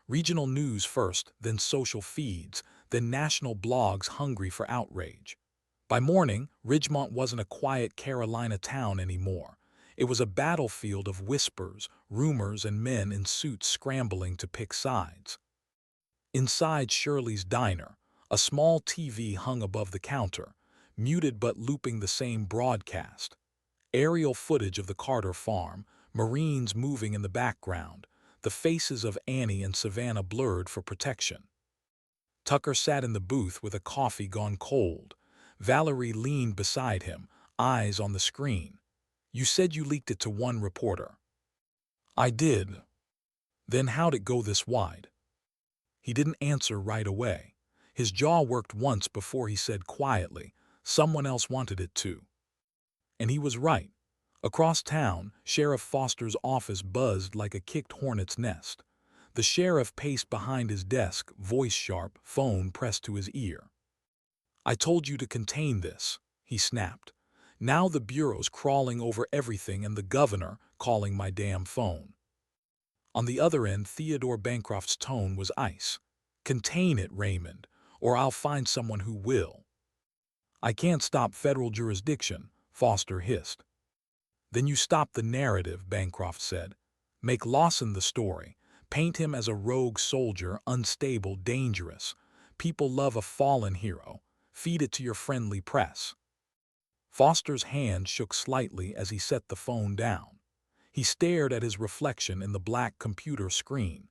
Regional news first, then social feeds, then national blogs hungry for outrage. By morning, Ridgemont wasn't a quiet Carolina town anymore. It was a battlefield of whispers, rumors, and men in suits scrambling to pick sides. Inside Shirley's diner, a small TV hung above the counter, muted but looping the same broadcast. Aerial footage of the Carter farm, Marines moving in the background, the faces of Annie and Savannah blurred for protection. Tucker sat in the booth with a coffee gone cold. Valerie leaned beside him, eyes on the screen. "You said you leaked it to one reporter." "I did." "Then how'd it go this wide?" He didn't answer right away. His jaw worked once before he said quietly, "Someone else wanted it too." And he was right. Across town, Sheriff Foster's office buzzed like a kicked hornet's nest. The sheriff paced behind his desk, voice sharp, phone pressed to his ear. "I told you to contain this," he snapped. "Now the bureau's crawling over everything and the governor calling my damn phone." On the other end, Theodore Bancroft's tone was ice. "Contain it, Raymond, or I'll find someone who will." "I can't stop federal jurisdiction," Foster hissed. "Then you stop the narrative," Bancroft said. "Make Lawson the story. Paint him as a rogue soldier, unstable, dangerous. People love a fallen hero. Feed it to your friendly press." Foster's hand shook slightly as he set the phone down. He stared at his reflection in the black computer screen,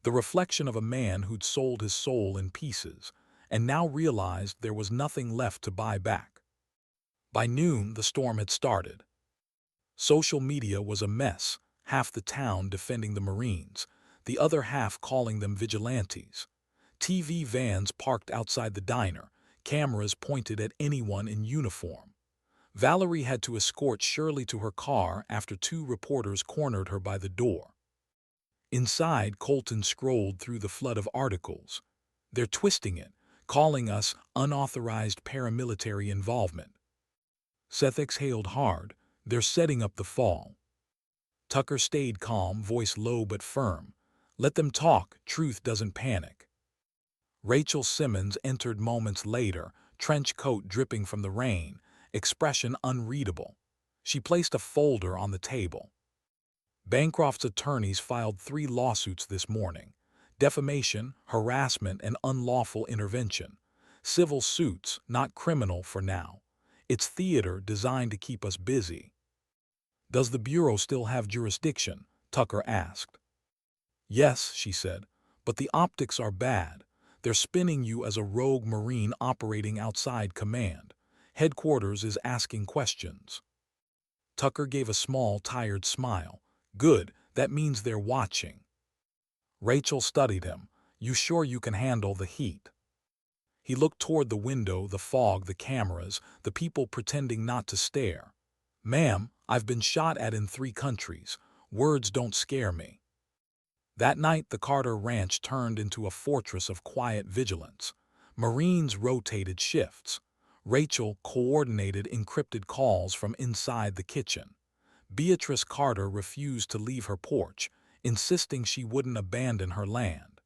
the reflection of a man who'd sold his soul in pieces, and now realized there was nothing left to buy back. By noon, the storm had started. Social media was a mess, half the town defending the Marines, the other half calling them vigilantes. TV vans parked outside the diner, cameras pointed at anyone in uniform. Valerie had to escort Shirley to her car after two reporters cornered her by the door. Inside, Colton scrolled through the flood of articles. "They're twisting it, calling us unauthorized paramilitary involvement." Seth exhaled hard. "They're setting up the fall." Tucker stayed calm, voice low but firm. "Let them talk, truth doesn't panic." Rachel Simmons entered moments later, trench coat dripping from the rain, expression unreadable. She placed a folder on the table. "Bancroft's attorneys filed 3 lawsuits this morning. Defamation, harassment, and unlawful intervention. Civil suits, not criminal for now. It's theater designed to keep us busy." "Does the Bureau still have jurisdiction?" Tucker asked. "Yes," she said, "but the optics are bad. They're spinning you as a rogue Marine operating outside command. Headquarters is asking questions." Tucker gave a small, tired smile. "Good, that means they're watching." Rachel studied him. "You sure you can handle the heat?" He looked toward the window, the fog, the cameras, the people pretending not to stare. "Ma'am, I've been shot at in 3 countries. Words don't scare me." That night, the Carter Ranch turned into a fortress of quiet vigilance. Marines rotated shifts. Rachel coordinated encrypted calls from inside the kitchen. Beatrice Carter refused to leave her porch, insisting she wouldn't abandon her land.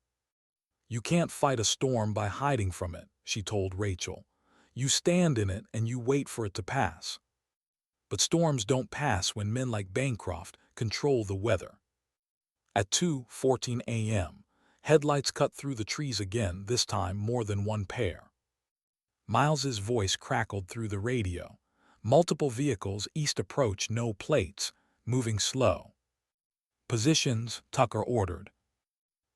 "You can't fight a storm by hiding from it," she told Rachel. "You stand in it and you wait for it to pass." But storms don't pass when men like Bancroft control the weather. At 2:14 a.m., headlights cut through the trees again, this time more than one pair. Miles's voice crackled through the radio. "Multiple vehicles, east approach, no plates, moving slow." "Positions," Tucker ordered.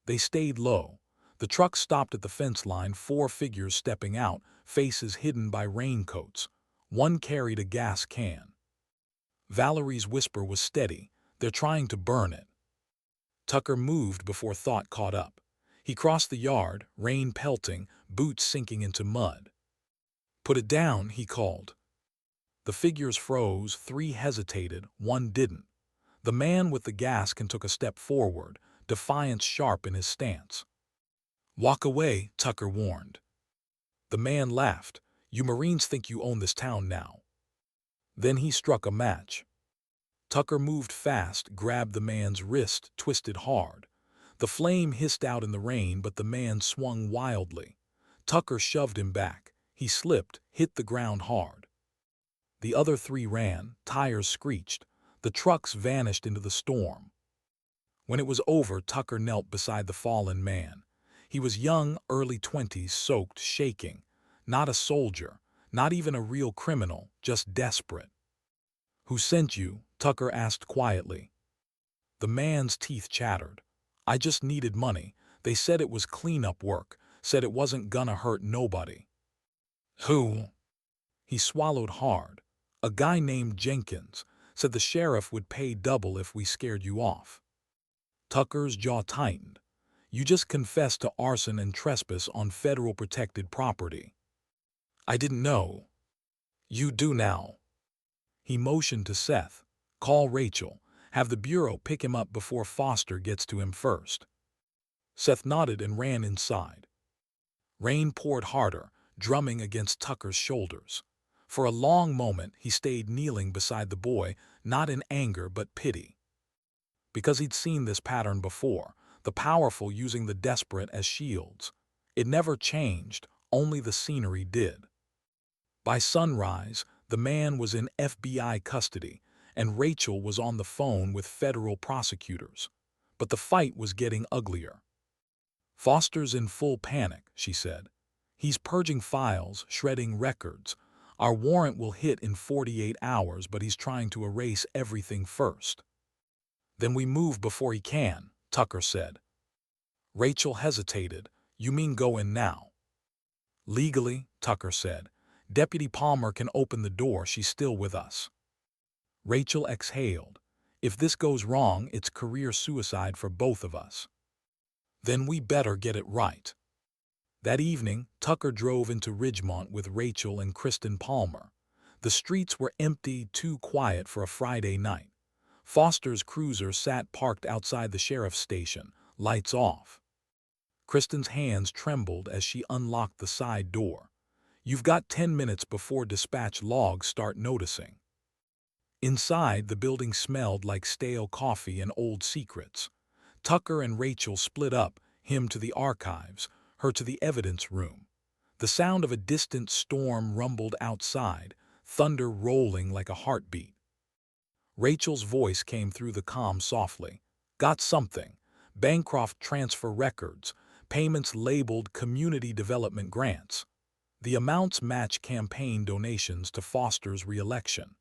They stayed low. The truck stopped at the fence line, 4 figures stepping out, faces hidden by raincoats. One carried a gas can. Valerie's whisper was steady. "They're trying to burn it." Tucker moved before thought caught up. He crossed the yard, rain pelting, boots sinking into mud. "Put it down," he called. The figures froze, 3 hesitated, 1 didn't. The man with the gas can took a step forward, defiance sharp in his stance. "Walk away," Tucker warned. The man laughed. "You Marines think you own this town now." Then he struck a match. Tucker moved fast, grabbed the man's wrist, twisted hard. The flame hissed out in the rain, but the man swung wildly. Tucker shoved him back. He slipped, hit the ground hard. The other three ran, tires screeched. The trucks vanished into the storm. When it was over, Tucker knelt beside the fallen man. He was young, early 20s, soaked, shaking. Not a soldier, not even a real criminal, just desperate. "Who sent you?" Tucker asked quietly. The man's teeth chattered. "I just needed money. They said it was cleanup work, said it wasn't gonna hurt nobody." "Who?" He swallowed hard. "A guy named Jenkins. Said the sheriff would pay double if we scared you off." Tucker's jaw tightened. "You just confessed to arson and trespass on federal protected property." "I didn't know." "You do now." He motioned to Seth. "Call Rachel. Have the bureau pick him up before Foster gets to him first." Seth nodded and ran inside. Rain poured harder, drumming against Tucker's shoulders. For a long moment he stayed kneeling beside the boy, not in anger but pity. Because he'd seen this pattern before, the powerful using the desperate as shields. It never changed, only the scenery did. By sunrise, the man was in FBI custody, and Rachel was on the phone with federal prosecutors. But the fight was getting uglier. "Foster's in full panic," she said. "He's purging files, shredding records. Our warrant will hit in 48 hours, but he's trying to erase everything first." "Then we move before he can," Tucker said. Rachel hesitated. "You mean go in now?" "Legally," Tucker said. "Deputy Palmer can open the door. She's still with us." Rachel exhaled. "If this goes wrong, it's career suicide for both of us." "Then we better get it right." That evening, Tucker drove into Ridgemont with Rachel and Kristen Palmer. The streets were empty, too quiet for a Friday night. Foster's cruiser sat parked outside the sheriff's station, lights off. Kristen's hands trembled as she unlocked the side door. "You've got 10 minutes before dispatch logs start noticing." Inside, the building smelled like stale coffee and old secrets. Tucker and Rachel split up, him to the archives, her to the evidence room. The sound of a distant storm rumbled outside, thunder rolling like a heartbeat. Rachel's voice came through the comm softly. "Got something. Bancroft transfer records, payments labeled community development grants. The amounts match campaign donations to Foster's re-election."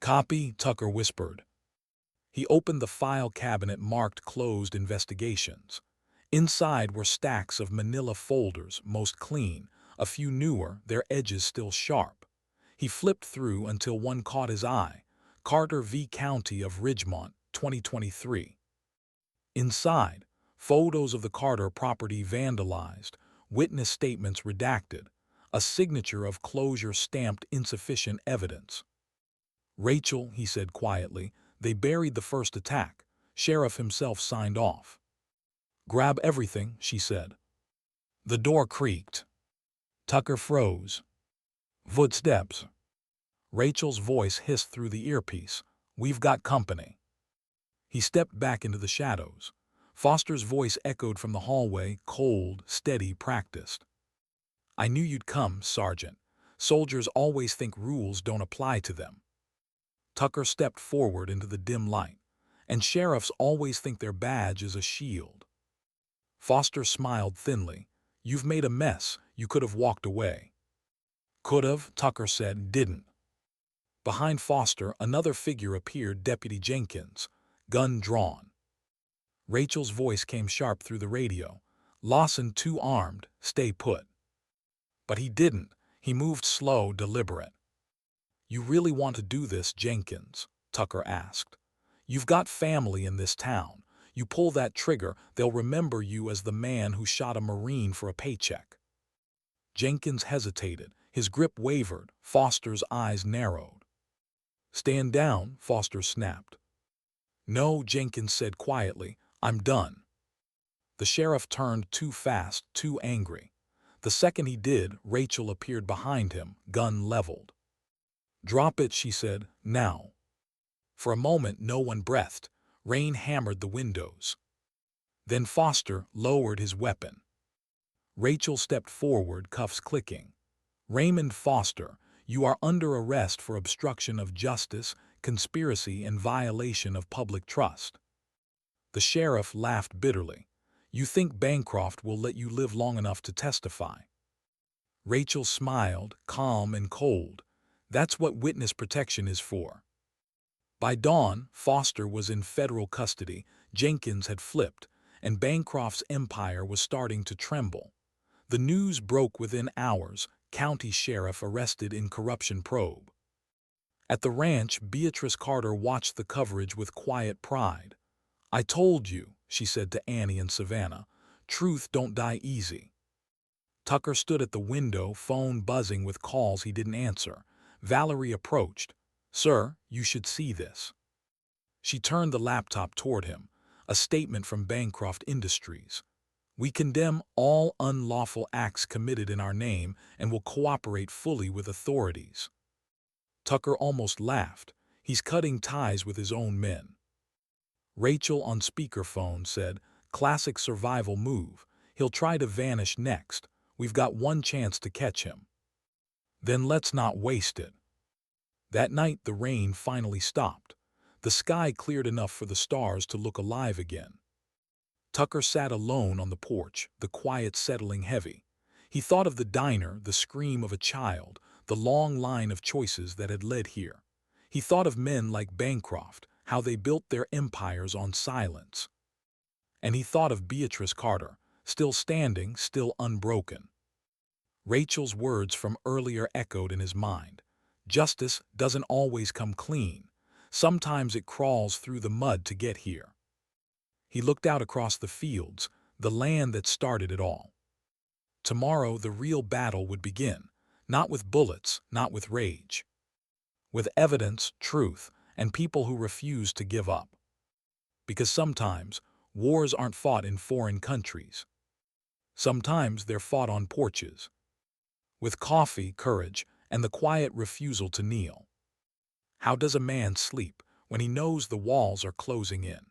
"Copy," Tucker whispered. He opened the file cabinet marked Closed Investigations. Inside were stacks of manila folders, most clean, a few newer, their edges still sharp. He flipped through until one caught his eye. Carter v. County of Ridgemont, 2023. Inside, photos of the Carter property vandalized, witness statements redacted, a signature of closure stamped insufficient evidence. "Rachel," he said quietly, "they buried the first attack. Sheriff himself signed off." "Grab everything," she said. The door creaked. Tucker froze. "Footsteps." Rachel's voice hissed through the earpiece. "We've got company." He stepped back into the shadows. Foster's voice echoed from the hallway, cold, steady, practiced. "I knew you'd come, Sergeant. Soldiers always think rules don't apply to them." Tucker stepped forward into the dim light. "And sheriffs always think their badge is a shield." Foster smiled thinly. "You've made a mess. You could have walked away." "Could have," Tucker said, "didn't." Behind Foster, another figure appeared, Deputy Jenkins, gun drawn. Rachel's voice came sharp through the radio. "Lawson too armed, stay put." But he didn't. He moved slow, deliberate. "You really want to do this, Jenkins?" Tucker asked. "You've got family in this town. You pull that trigger, they'll remember you as the man who shot a Marine for a paycheck." Jenkins hesitated. His grip wavered. Foster's eyes narrowed. "Stand down," Foster snapped. "No," Jenkins said quietly. "I'm done." The sheriff turned too fast, too angry. The second he did, Rachel appeared behind him, gun leveled. "Drop it," she said, "now." For a moment no one breathed. Rain hammered the windows. Then Foster lowered his weapon. Rachel stepped forward, cuffs clicking. "Raymond Foster, you are under arrest for obstruction of justice, conspiracy, and violation of public trust." The sheriff laughed bitterly. "You think Bancroft will let you live long enough to testify?" Rachel smiled, calm and cold. "That's what witness protection is for." By dawn, Foster was in federal custody, Jenkins had flipped, and Bancroft's empire was starting to tremble. The news broke within hours: county sheriff arrested in corruption probe. At the ranch, Beatrice Carter watched the coverage with quiet pride. "I told you," she said to Annie and Savannah, "truth don't die easy." Tucker stood at the window, phone buzzing with calls he didn't answer. Valerie approached. "Sir, you should see this." She turned the laptop toward him. A statement from Bancroft Industries. "We condemn all unlawful acts committed in our name and will cooperate fully with authorities." Tucker almost laughed. He's cutting ties with his own men. Rachel on speakerphone said, "Classic survival move. He'll try to vanish next. We've got one chance to catch him." "Then let's not waste it." That night the rain finally stopped. The sky cleared enough for the stars to look alive again. Tucker sat alone on the porch, the quiet settling heavy. He thought of the diner, the scream of a child, the long line of choices that had led here. He thought of men like Bancroft, how they built their empires on silence. And he thought of Beatrice Carter, still standing, still unbroken. Rachel's words from earlier echoed in his mind. "Justice doesn't always come clean. Sometimes it crawls through the mud to get here." He looked out across the fields, the land that started it all. Tomorrow the real battle would begin, not with bullets, not with rage. With evidence, truth, and people who refuse to give up. Because sometimes wars aren't fought in foreign countries. Sometimes they're fought on porches. With coffee, courage, and the quiet refusal to kneel. How does a man sleep when he knows the walls are closing in?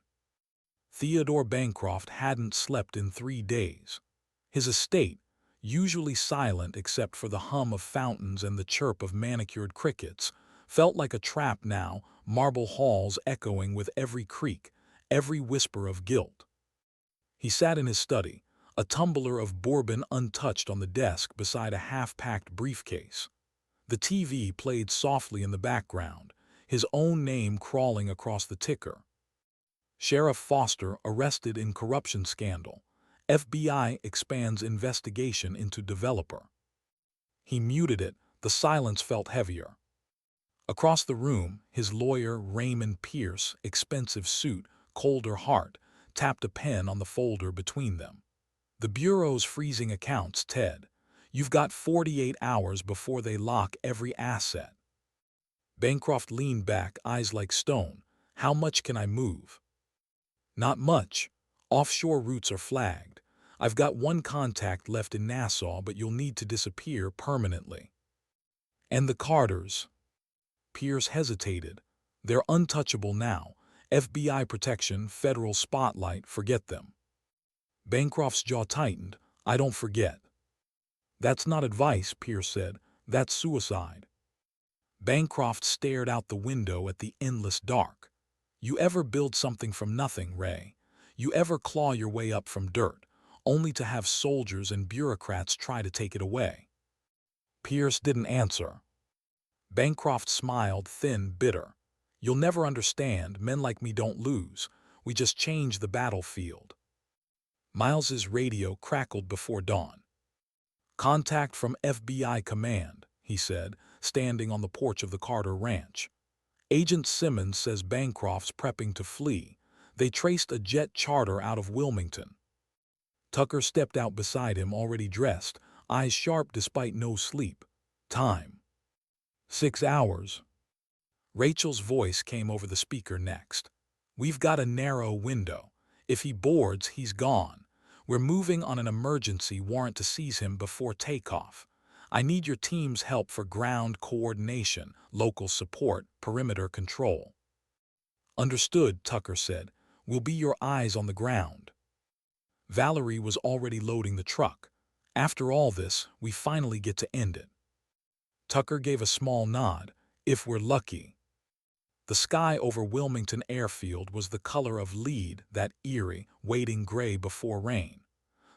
Theodore Bancroft hadn't slept in 3 days. His estate, usually silent except for the hum of fountains and the chirp of manicured crickets, felt like a trap now, marble halls echoing with every creak, every whisper of guilt. He sat in his study, a tumbler of bourbon untouched on the desk beside a half-packed briefcase. The TV played softly in the background, his own name crawling across the ticker. Sheriff Foster arrested in corruption scandal. FBI expands investigation into developer. He muted it, the silence felt heavier. Across the room, his lawyer, Raymond Pierce, expensive suit, colder heart, tapped a pen on the folder between them. "The Bureau's freezing accounts, Ted. You've got 48 hours before they lock every asset." Bancroft leaned back, eyes like stone. "How much can I move?" "Not much. Offshore routes are flagged. I've got one contact left in Nassau, but you'll need to disappear permanently." "And the Carters?" Pierce hesitated. "They're untouchable now. FBI protection, federal spotlight, forget them." Bancroft's jaw tightened. "I don't forget." "That's not advice," Pierce said. "That's suicide." Bancroft stared out the window at the endless dark. "You ever build something from nothing, Ray? You ever claw your way up from dirt, only to have soldiers and bureaucrats try to take it away?" Pierce didn't answer. Bancroft smiled, thin, bitter. "You'll never understand. Men like me don't lose. We just change the battlefield." Miles's radio crackled before dawn. "Contact from FBI command," he said, standing on the porch of the Carter Ranch. "Agent Simmons says Bancroft's prepping to flee. They traced a jet charter out of Wilmington." Tucker stepped out beside him, already dressed, eyes sharp despite no sleep. "Time." 6 hours. Rachel's voice came over the speaker next. "We've got a narrow window. If he boards, he's gone. We're moving on an emergency warrant to seize him before takeoff. I need your team's help for ground coordination, local support, perimeter control. Understood, Tucker said. We'll be your eyes on the ground. Valerie was already loading the truck. After all this, we finally get to end it. Tucker gave a small nod. If we're lucky. The sky over Wilmington Airfield was the color of lead, that eerie, waiting gray before rain.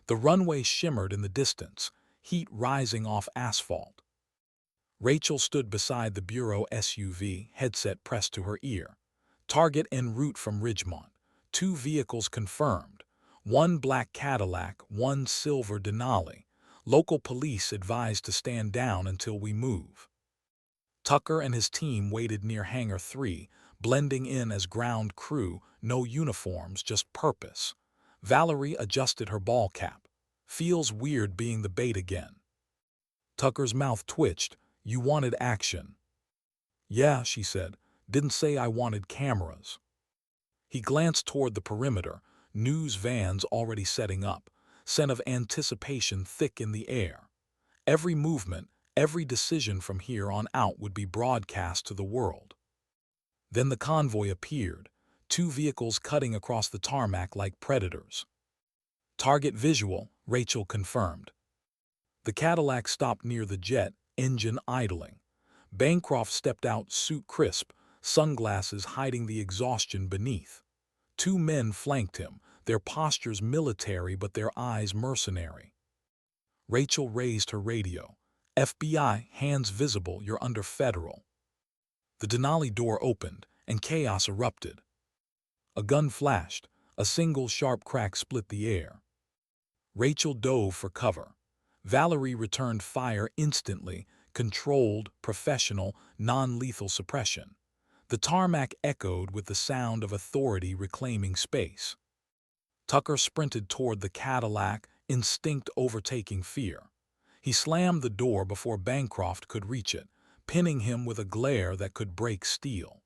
The runway shimmered in the distance, heat rising off asphalt. Rachel stood beside the Bureau SUV, headset pressed to her ear. Target en route from Ridgemont. 2 vehicles confirmed. 1 black Cadillac, 1 silver Denali. Local police advised to stand down until we move. Tucker and his team waited near Hangar 3, blending in as ground crew, no uniforms, just purpose. Valerie adjusted her ball cap. Feels weird being the bait again. Tucker's mouth twitched. You wanted action. Yeah, she said. Didn't say I wanted cameras. He glanced toward the perimeter, news vans already setting up, scent of anticipation thick in the air. Every movement, every decision from here on out would be broadcast to the world. Then the convoy appeared, 2 vehicles cutting across the tarmac like predators. Target visual, Rachel confirmed. The Cadillac stopped near the jet, engine idling. Bancroft stepped out, suit crisp, sunglasses hiding the exhaustion beneath. 2 men flanked him, their postures military but their eyes mercenary. Rachel raised her radio. FBI, hands visible, you're under federal. The Denali door opened, and chaos erupted. A gun flashed, a single sharp crack split the air. Rachel dove for cover. Valerie returned fire instantly, controlled, professional, non-lethal suppression. The tarmac echoed with the sound of authority reclaiming space. Tucker sprinted toward the Cadillac, instinct overtaking fear. He slammed the door before Bancroft could reach it, pinning him with a glare that could break steel.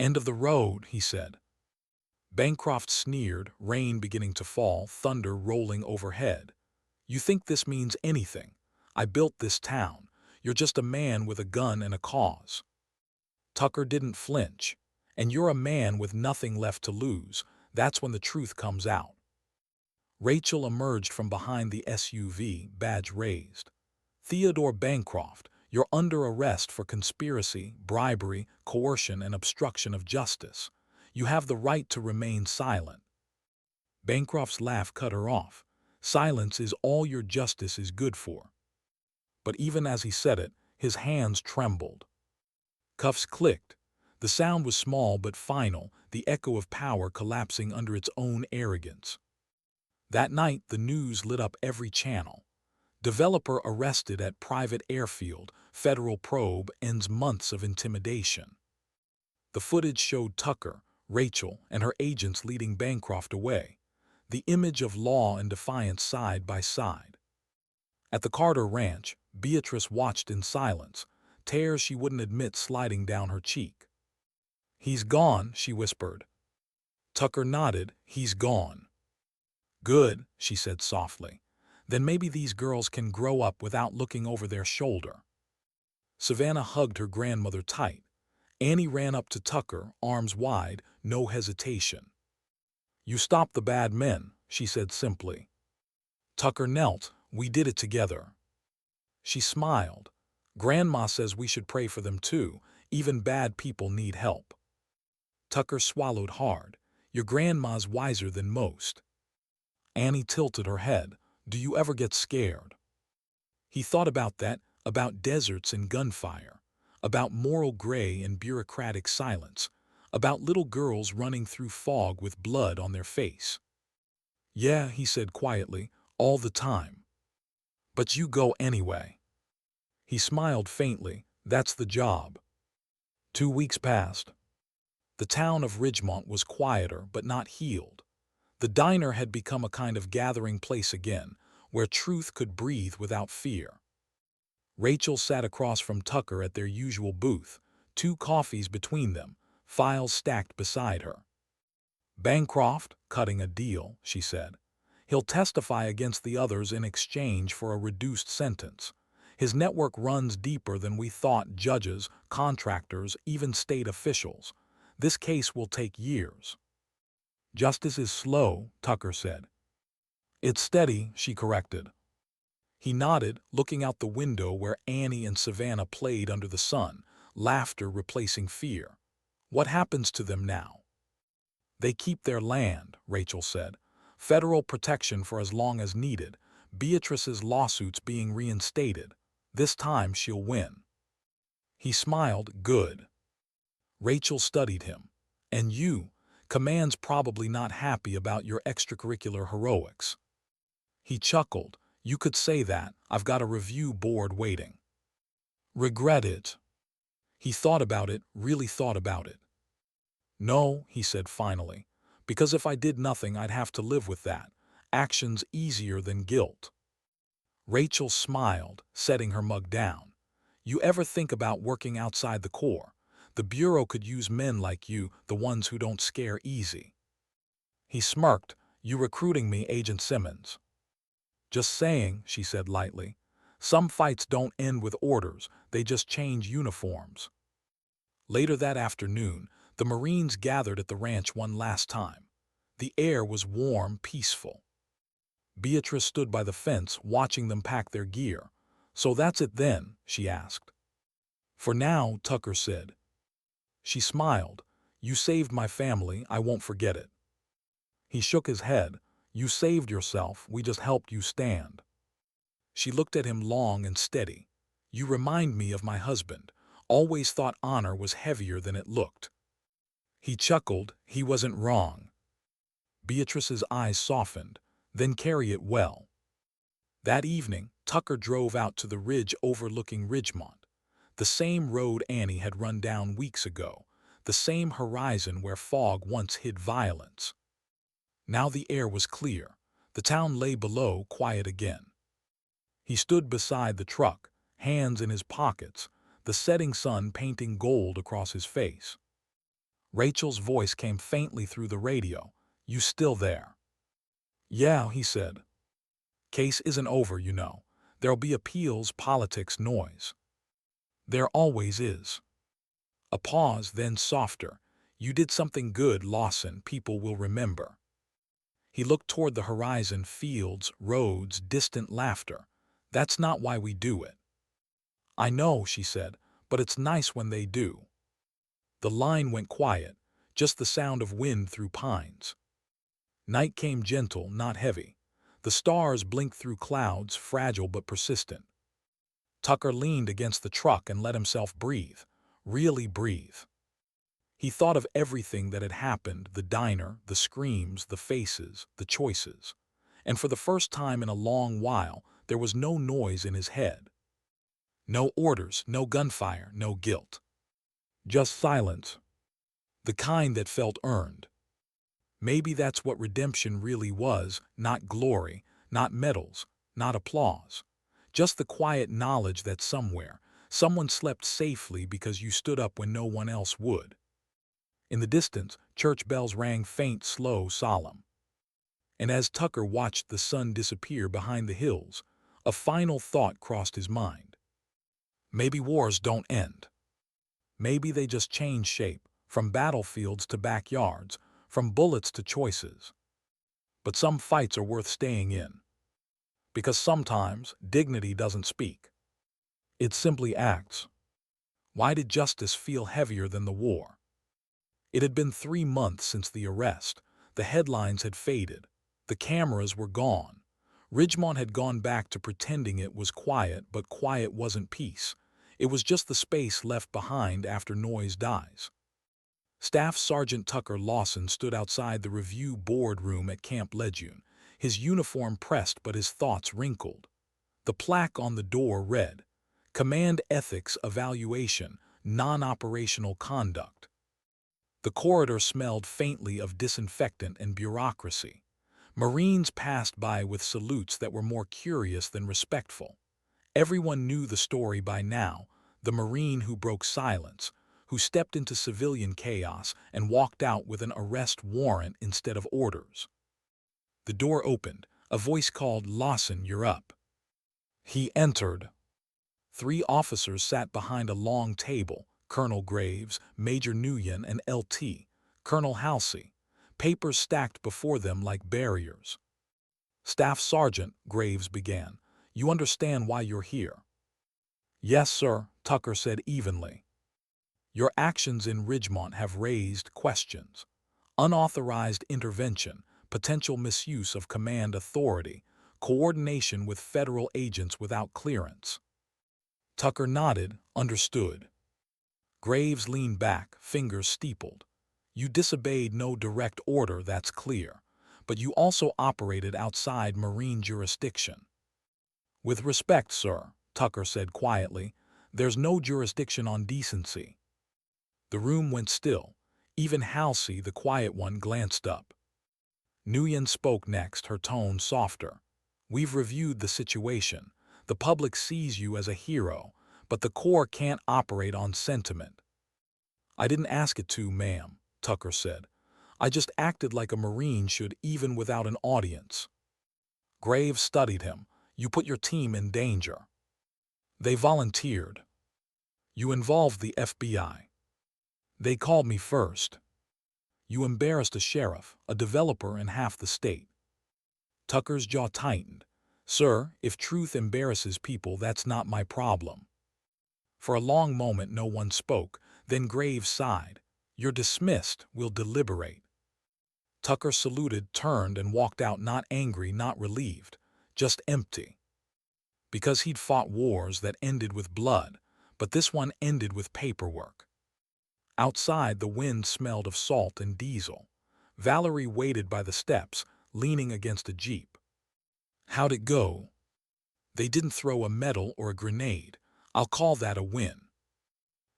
End of the road, he said. Bancroft sneered, rain beginning to fall, thunder rolling overhead. You think this means anything? I built this town. You're just a man with a gun and a cause. Tucker didn't flinch. And you're a man with nothing left to lose. That's when the truth comes out. Rachel emerged from behind the SUV, badge raised. Theodore Bancroft, you're under arrest for conspiracy, bribery, coercion, and obstruction of justice. You have the right to remain silent. Bancroft's laugh cut her off. Silence is all your justice is good for. But even as he said it, his hands trembled. Cuffs clicked. The sound was small but final, the echo of power collapsing under its own arrogance. That night, the news lit up every channel. Developer arrested at private airfield, federal probe ends months of intimidation. The footage showed Tucker, Rachel, and her agents leading Bancroft away. The image of law and defiance side by side. At the Carter Ranch, Beatrice watched in silence, tears she wouldn't admit sliding down her cheek. He's gone, she whispered. Tucker nodded. He's gone. Good, she said softly. Then maybe these girls can grow up without looking over their shoulder. Savannah hugged her grandmother tight. Annie ran up to Tucker, arms wide, no hesitation. You stopped the bad men, she said simply. Tucker knelt. We did it together. She smiled. Grandma says we should pray for them too. Even bad people need help. Tucker swallowed hard. Your grandma's wiser than most. Annie tilted her head. Do you ever get scared? He thought about that, about deserts and gunfire, about moral gray and bureaucratic silence, about little girls running through fog with blood on their face. Yeah, he said quietly, all the time. But you go anyway. He smiled faintly. That's the job. 2 weeks passed. The town of Ridgemont was quieter but not healed. The diner had become a kind of gathering place again, where truth could breathe without fear. Rachel sat across from Tucker at their usual booth, 2 coffees between them, files stacked beside her. Bancroft, cutting a deal, she said. He'll testify against the others in exchange for a reduced sentence. His network runs deeper than we thought: judges, contractors, even state officials. This case will take years. Justice is slow, Tucker said. It's steady, she corrected. He nodded, looking out the window where Annie and Savannah played under the sun, laughter replacing fear. What happens to them now? They keep their land, Rachel said. Federal protection for as long as needed. Beatrice's lawsuits being reinstated. This time she'll win. He smiled. Good. Rachel studied him. And you? Command's probably not happy about your extracurricular heroics. He chuckled. You could say that. I've got a review board waiting. Regret it? He thought about it, really thought about it. No, he said finally, because if I did nothing I'd have to live with that. Action's easier than guilt. Rachel smiled, setting her mug down. You ever think about working outside the Corps? The Bureau could use men like you, the ones who don't scare easy. He smirked. You recruiting me, Agent Simmons? Just saying, she said lightly. Some fights don't end with orders, they just change uniforms. Later that afternoon, the Marines gathered at the ranch one last time. The air was warm, peaceful. Beatrice stood by the fence, watching them pack their gear. So that's it then, she asked. For now, Tucker said. She smiled. You saved my family, I won't forget it. He shook his head. You saved yourself, we just helped you stand. She looked at him long and steady. You remind me of my husband. Always thought honor was heavier than it looked. He chuckled. He wasn't wrong. Beatrice's eyes softened. Then carry it well. That evening, Tucker drove out to the ridge overlooking Ridgemont. The same road Annie had run down weeks ago. The same horizon where fog once hid violence. Now the air was clear. The town lay below, quiet again. He stood beside the truck, hands in his pockets, the setting sun painting gold across his face. Rachel's voice came faintly through the radio. You still there? Yeah, he said. Case isn't over, you know. There'll be appeals, politics, noise. There always is. A pause, then softer. You did something good, Lawson, people will remember. He looked toward the horizon, fields, roads, distant laughter. That's not why we do it. I know, she said, but it's nice when they do. The line went quiet, just the sound of wind through pines. Night came gentle, not heavy. The stars blinked through clouds, fragile but persistent. Tucker leaned against the truck and let himself breathe, really breathe. He thought of everything that had happened, the diner, the screams, the faces, the choices. And for the first time in a long while, there was no noise in his head. No orders, no gunfire, no guilt. Just silence. The kind that felt earned. Maybe that's what redemption really was, not glory, not medals, not applause. Just the quiet knowledge that somewhere, someone slept safely because you stood up when no one else would. In the distance, church bells rang faint, slow, solemn. And as Tucker watched the sun disappear behind the hills, a final thought crossed his mind. Maybe wars don't end. Maybe they just change shape, from battlefields to backyards, from bullets to choices. But some fights are worth staying in. Because sometimes dignity doesn't speak. It simply acts. Why did justice feel heavier than the war? It had been 3 months since the arrest. The headlines had faded. The cameras were gone. Ridgemont had gone back to pretending it was quiet, but quiet wasn't peace. It was just the space left behind after noise dies. Staff Sergeant Tucker Lawson stood outside the review board room at Camp Lejeune, his uniform pressed but his thoughts wrinkled. The plaque on the door read, Command Ethics Evaluation, Non-Operational Conduct. The corridor smelled faintly of disinfectant and bureaucracy. Marines passed by with salutes that were more curious than respectful. Everyone knew the story by now, the Marine who broke silence, who stepped into civilian chaos and walked out with an arrest warrant instead of orders. The door opened. A voice called, Lawson, you're up. He entered. 3 officers sat behind a long table: Colonel Graves, Major Nguyen, and LT, Colonel Halsey, papers stacked before them like barriers. "Staff Sergeant," Graves began, "you understand why you're here?" "Yes, sir," Tucker said evenly. "Your actions in Ridgemont have raised questions. Unauthorized intervention, potential misuse of command authority, coordination with federal agents without clearance." Tucker nodded, understood. Graves leaned back, fingers steepled. "You disobeyed no direct order, that's clear. But you also operated outside Marine jurisdiction." "With respect, sir," Tucker said quietly, "there's no jurisdiction on decency." The room went still. Even Halsey, the quiet one, glanced up. Nguyen spoke next, her tone softer. "We've reviewed the situation. The public sees you as a hero, but the Corps can't operate on sentiment." "I didn't ask it to, ma'am," Tucker said. "I just acted like a Marine should, even without an audience." Graves studied him. "You put your team in danger." "They volunteered." "You involved the FBI." "They called me first." "You embarrassed a sheriff, a developer, and half the state." Tucker's jaw tightened. "Sir, if truth embarrasses people, that's not my problem." For a long moment no one spoke, then Graves sighed. "You're dismissed, we'll deliberate." Tucker saluted, turned, and walked out, not angry, not relieved, just empty. Because he'd fought wars that ended with blood, but this one ended with paperwork. Outside, the wind smelled of salt and diesel. Valerie waited by the steps, leaning against a jeep. "How'd it go?" "They didn't throw a medal or a grenade. I'll call that a win."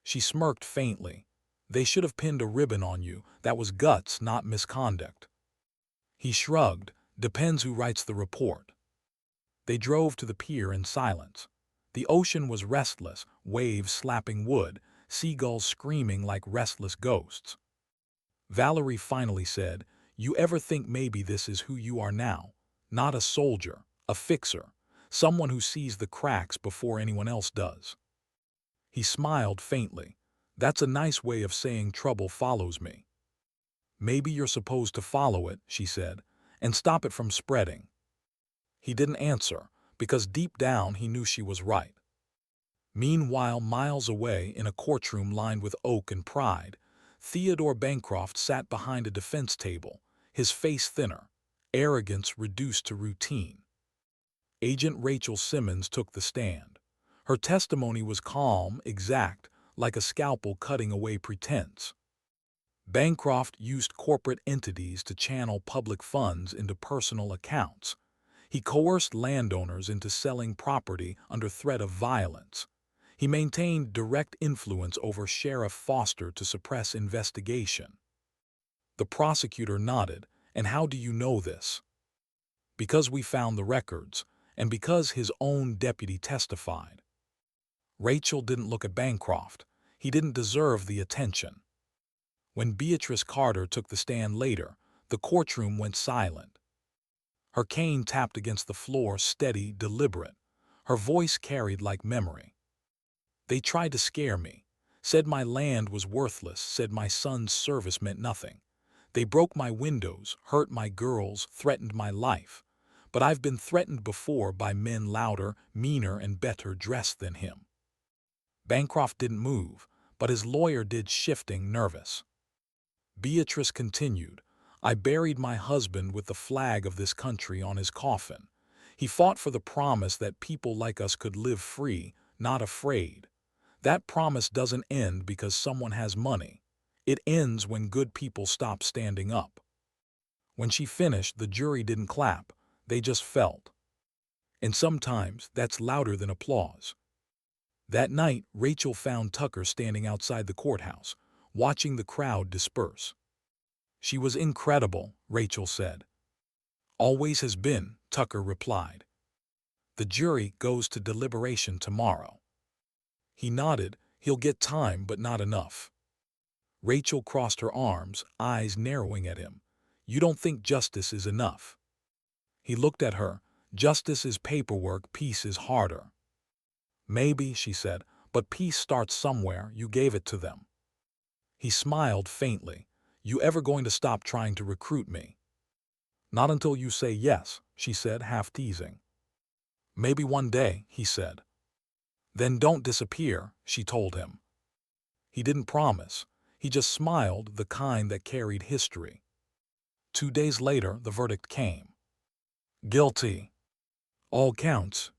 She smirked faintly. "They should have pinned a ribbon on you. That was guts, not misconduct." He shrugged. "Depends who writes the report." They drove to the pier in silence. The ocean was restless, waves slapping wood, seagulls screaming like restless ghosts. Valerie finally said, "You ever think maybe this is who you are now? Not a soldier, a fixer, someone who sees the cracks before anyone else does?" He smiled faintly. "That's a nice way of saying trouble follows me." "Maybe you're supposed to follow it," she said, "and stop it from spreading." He didn't answer, because deep down he knew she was right. Meanwhile, miles away, in a courtroom lined with oak and pride, Theodore Bancroft sat behind a defense table, his face thinner, arrogance reduced to routine. Agent Rachel Simmons took the stand. Her testimony was calm, exact, like a scalpel cutting away pretense. Bancroft used corporate entities to channel public funds into personal accounts. He coerced landowners into selling property under threat of violence. He maintained direct influence over Sheriff Foster to suppress investigation. The prosecutor nodded. "And how do you know this?" "Because we found the records, and because his own deputy testified." Rachel didn't look at Bancroft. He didn't deserve the attention. When Beatrice Carter took the stand later, the courtroom went silent. Her cane tapped against the floor, steady, deliberate. Her voice carried like memory. "They tried to scare me. Said my land was worthless, said my son's service meant nothing. They broke my windows, hurt my girls, threatened my life. But I've been threatened before by men louder, meaner, and better dressed than him." Bancroft didn't move, but his lawyer did, shifting, nervous. Beatrice continued, "I buried my husband with the flag of this country on his coffin. He fought for the promise that people like us could live free, not afraid. That promise doesn't end because someone has money. It ends when good people stop standing up." When she finished, the jury didn't clap. They just felt. And sometimes that's louder than applause. That night, Rachel found Tucker standing outside the courthouse, watching the crowd disperse. "She was incredible," Rachel said. "Always has been," Tucker replied. "The jury goes to deliberation tomorrow." He nodded. "He'll get time, but not enough." Rachel crossed her arms, eyes narrowing at him. "You don't think justice is enough?" He looked at her. "Justice is paperwork, peace is harder." Maybe, she said, but peace starts somewhere. You gave it to them. He smiled faintly. You ever going to stop trying to recruit me? Not until you say yes, she said, half teasing. Maybe one day, he said. Then don't disappear, she told him. He didn't promise. He just smiled, the kind that carried history. 2 days later, the verdict came. Guilty. All counts.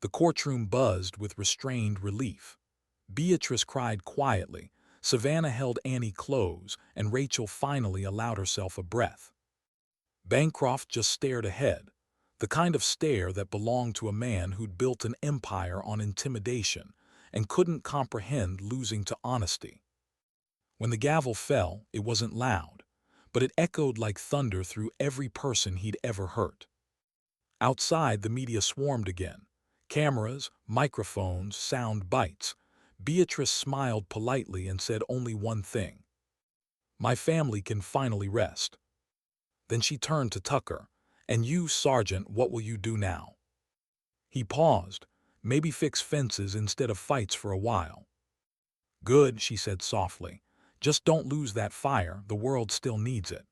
The courtroom buzzed with restrained relief. Beatrice cried quietly, Savannah held Annie close, and Rachel finally allowed herself a breath. Bancroft just stared ahead, the kind of stare that belonged to a man who'd built an empire on intimidation and couldn't comprehend losing to honesty. When the gavel fell, it wasn't loud, but it echoed like thunder through every person he'd ever hurt. Outside, the media swarmed again. Cameras, microphones, sound bites. Beatrice smiled politely and said only one thing. My family can finally rest. Then she turned to Tucker. And you, Sergeant, what will you do now? He paused. Maybe fix fences instead of fights for a while. Good, she said softly. Just don't lose that fire, the world still needs it.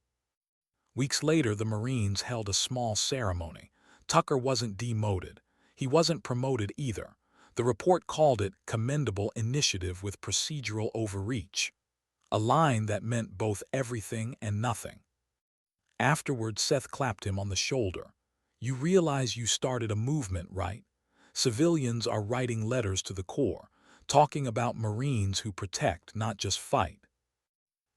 Weeks later, the Marines held a small ceremony. Tucker wasn't demoted. He wasn't promoted either. The report called it commendable initiative with procedural overreach, a line that meant both everything and nothing. Afterward, Seth clapped him on the shoulder. You realize you started a movement, right? Civilians are writing letters to the Corps, talking about Marines who protect, not just fight.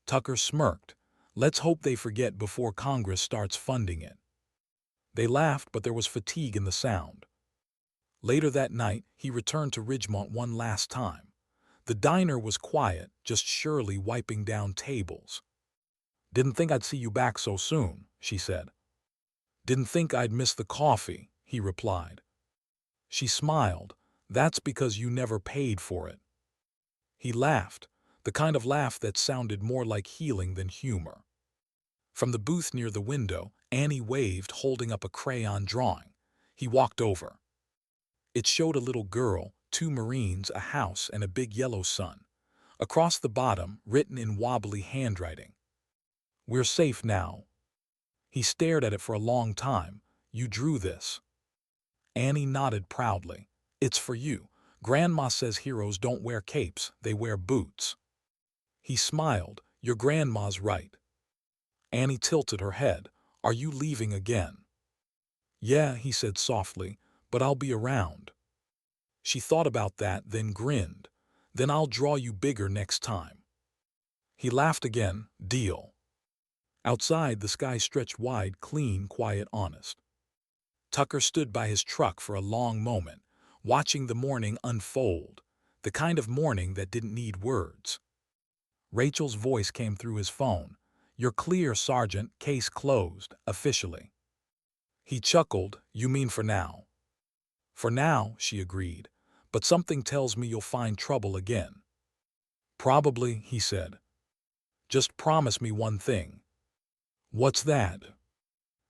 Tucker smirked. Let's hope they forget before Congress starts funding it. They laughed, but there was fatigue in the sound. Later that night, he returned to Ridgemont one last time. The diner was quiet, just Shirley wiping down tables. Didn't think I'd see you back so soon, she said. Didn't think I'd miss the coffee, he replied. She smiled. That's because you never paid for it. He laughed, the kind of laugh that sounded more like healing than humor. From the booth near the window, Annie waved, holding up a crayon drawing. He walked over. It showed a little girl, 2 Marines, a house, and a big yellow sun. Across the bottom, written in wobbly handwriting. We're safe now. He stared at it for a long time. You drew this. Annie nodded proudly. It's for you. Grandma says heroes don't wear capes, they wear boots. He smiled. Your grandma's right. Annie tilted her head. Are you leaving again? Yeah, he said softly, but I'll be around. She thought about that, then grinned. Then I'll draw you bigger next time. He laughed again. Deal. Outside, the sky stretched wide, clean, quiet, honest. Tucker stood by his truck for a long moment, watching the morning unfold, the kind of morning that didn't need words. Rachel's voice came through his phone. You're clear, Sergeant, case closed, officially. He chuckled. You mean for now? For now, she agreed, but something tells me you'll find trouble again. Probably, he said. Just promise me one thing. What's that?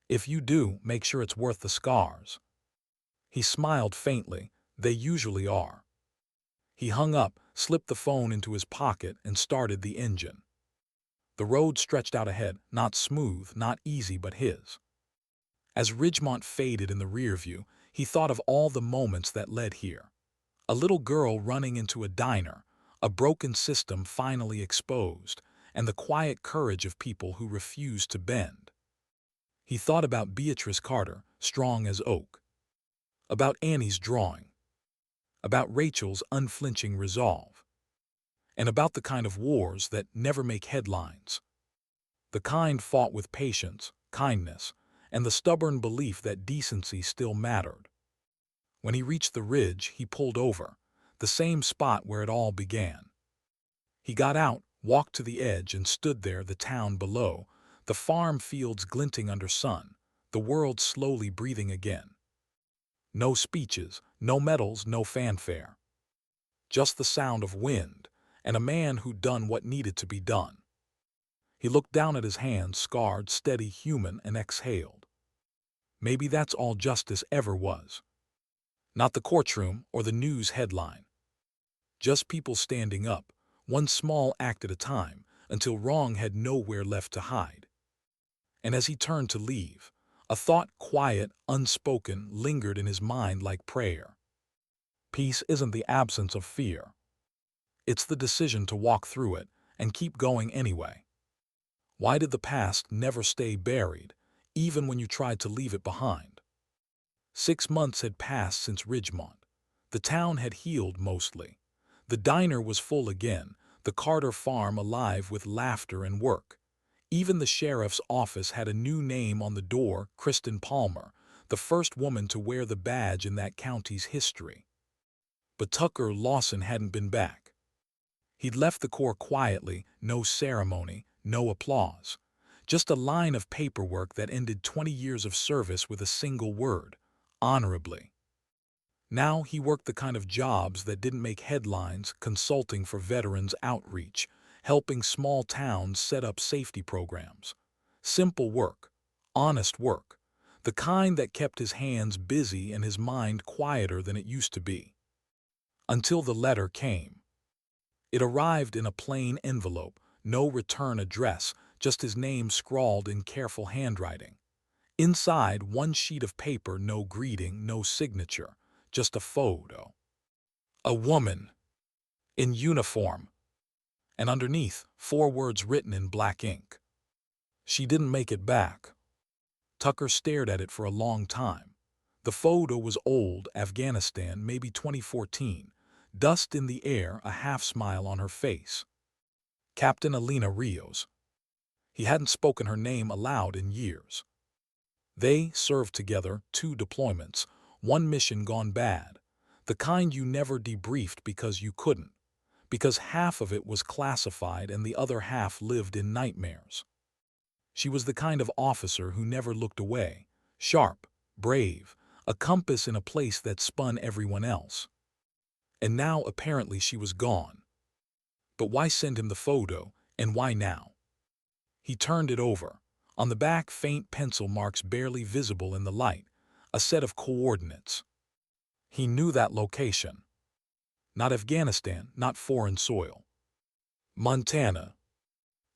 If you do, make sure it's worth the scars. He smiled faintly. They usually are. He hung up, slipped the phone into his pocket, and started the engine. The road stretched out ahead, not smooth, not easy, but his. As Ridgemont faded in the rear view, he thought of all the moments that led here. A little girl running into a diner, a broken system finally exposed, and the quiet courage of people who refused to bend. He thought about Beatrice Carter, strong as oak. About Annie's drawing. About Rachel's unflinching resolve. And about the kind of wars that never make headlines. The kind fought with patience, kindness, and the stubborn belief that decency still mattered. When he reached the ridge, he pulled over, the same spot where it all began. He got out, walked to the edge, and stood there, the town below, the farm fields glinting under sun, the world slowly breathing again. No speeches, no medals, no fanfare. Just the sound of wind, and a man who'd done what needed to be done. He looked down at his hands, scarred, steady, human, and exhaled. Maybe that's all justice ever was. Not the courtroom or the news headline. Just people standing up, one small act at a time, until wrong had nowhere left to hide. And as he turned to leave, a thought, quiet, unspoken, lingered in his mind like prayer. Peace isn't the absence of fear. It's the decision to walk through it and keep going anyway. Why did the past never stay buried, even when you tried to leave it behind? 6 months had passed since Ridgemont. The town had healed mostly. The diner was full again, the Carter farm alive with laughter and work. Even the sheriff's office had a new name on the door, Kristen Palmer, the first woman to wear the badge in that county's history. But Tucker Lawson hadn't been back. He'd left the Corps quietly, no ceremony, no applause. Just a line of paperwork that ended 20 years of service with a single word: honorably. Now he worked the kind of jobs that didn't make headlines, consulting for veterans outreach, helping small towns set up safety programs. Simple work, honest work, the kind that kept his hands busy and his mind quieter than it used to be. Until the letter came. It arrived in a plain envelope, no return address, just his name scrawled in careful handwriting. Inside, one sheet of paper, no greeting, no signature, just a photo. A woman, in uniform, and underneath, 4 words written in black ink. She didn't make it back. Tucker stared at it for a long time. The photo was old, Afghanistan, maybe 2014. Dust in the air, a half-smile on her face. Captain Elena Rios. He hadn't spoken her name aloud in years. They served together, 2 deployments, 1 mission gone bad. The kind you never debriefed because you couldn't. Because half of it was classified and the other half lived in nightmares. She was the kind of officer who never looked away, sharp, brave, a compass in a place that spun everyone else. And now apparently she was gone. But why send him the photo, and why now? He turned it over. On the back, faint pencil marks barely visible in the light, a set of coordinates. He knew that location. Not Afghanistan, not foreign soil. Montana.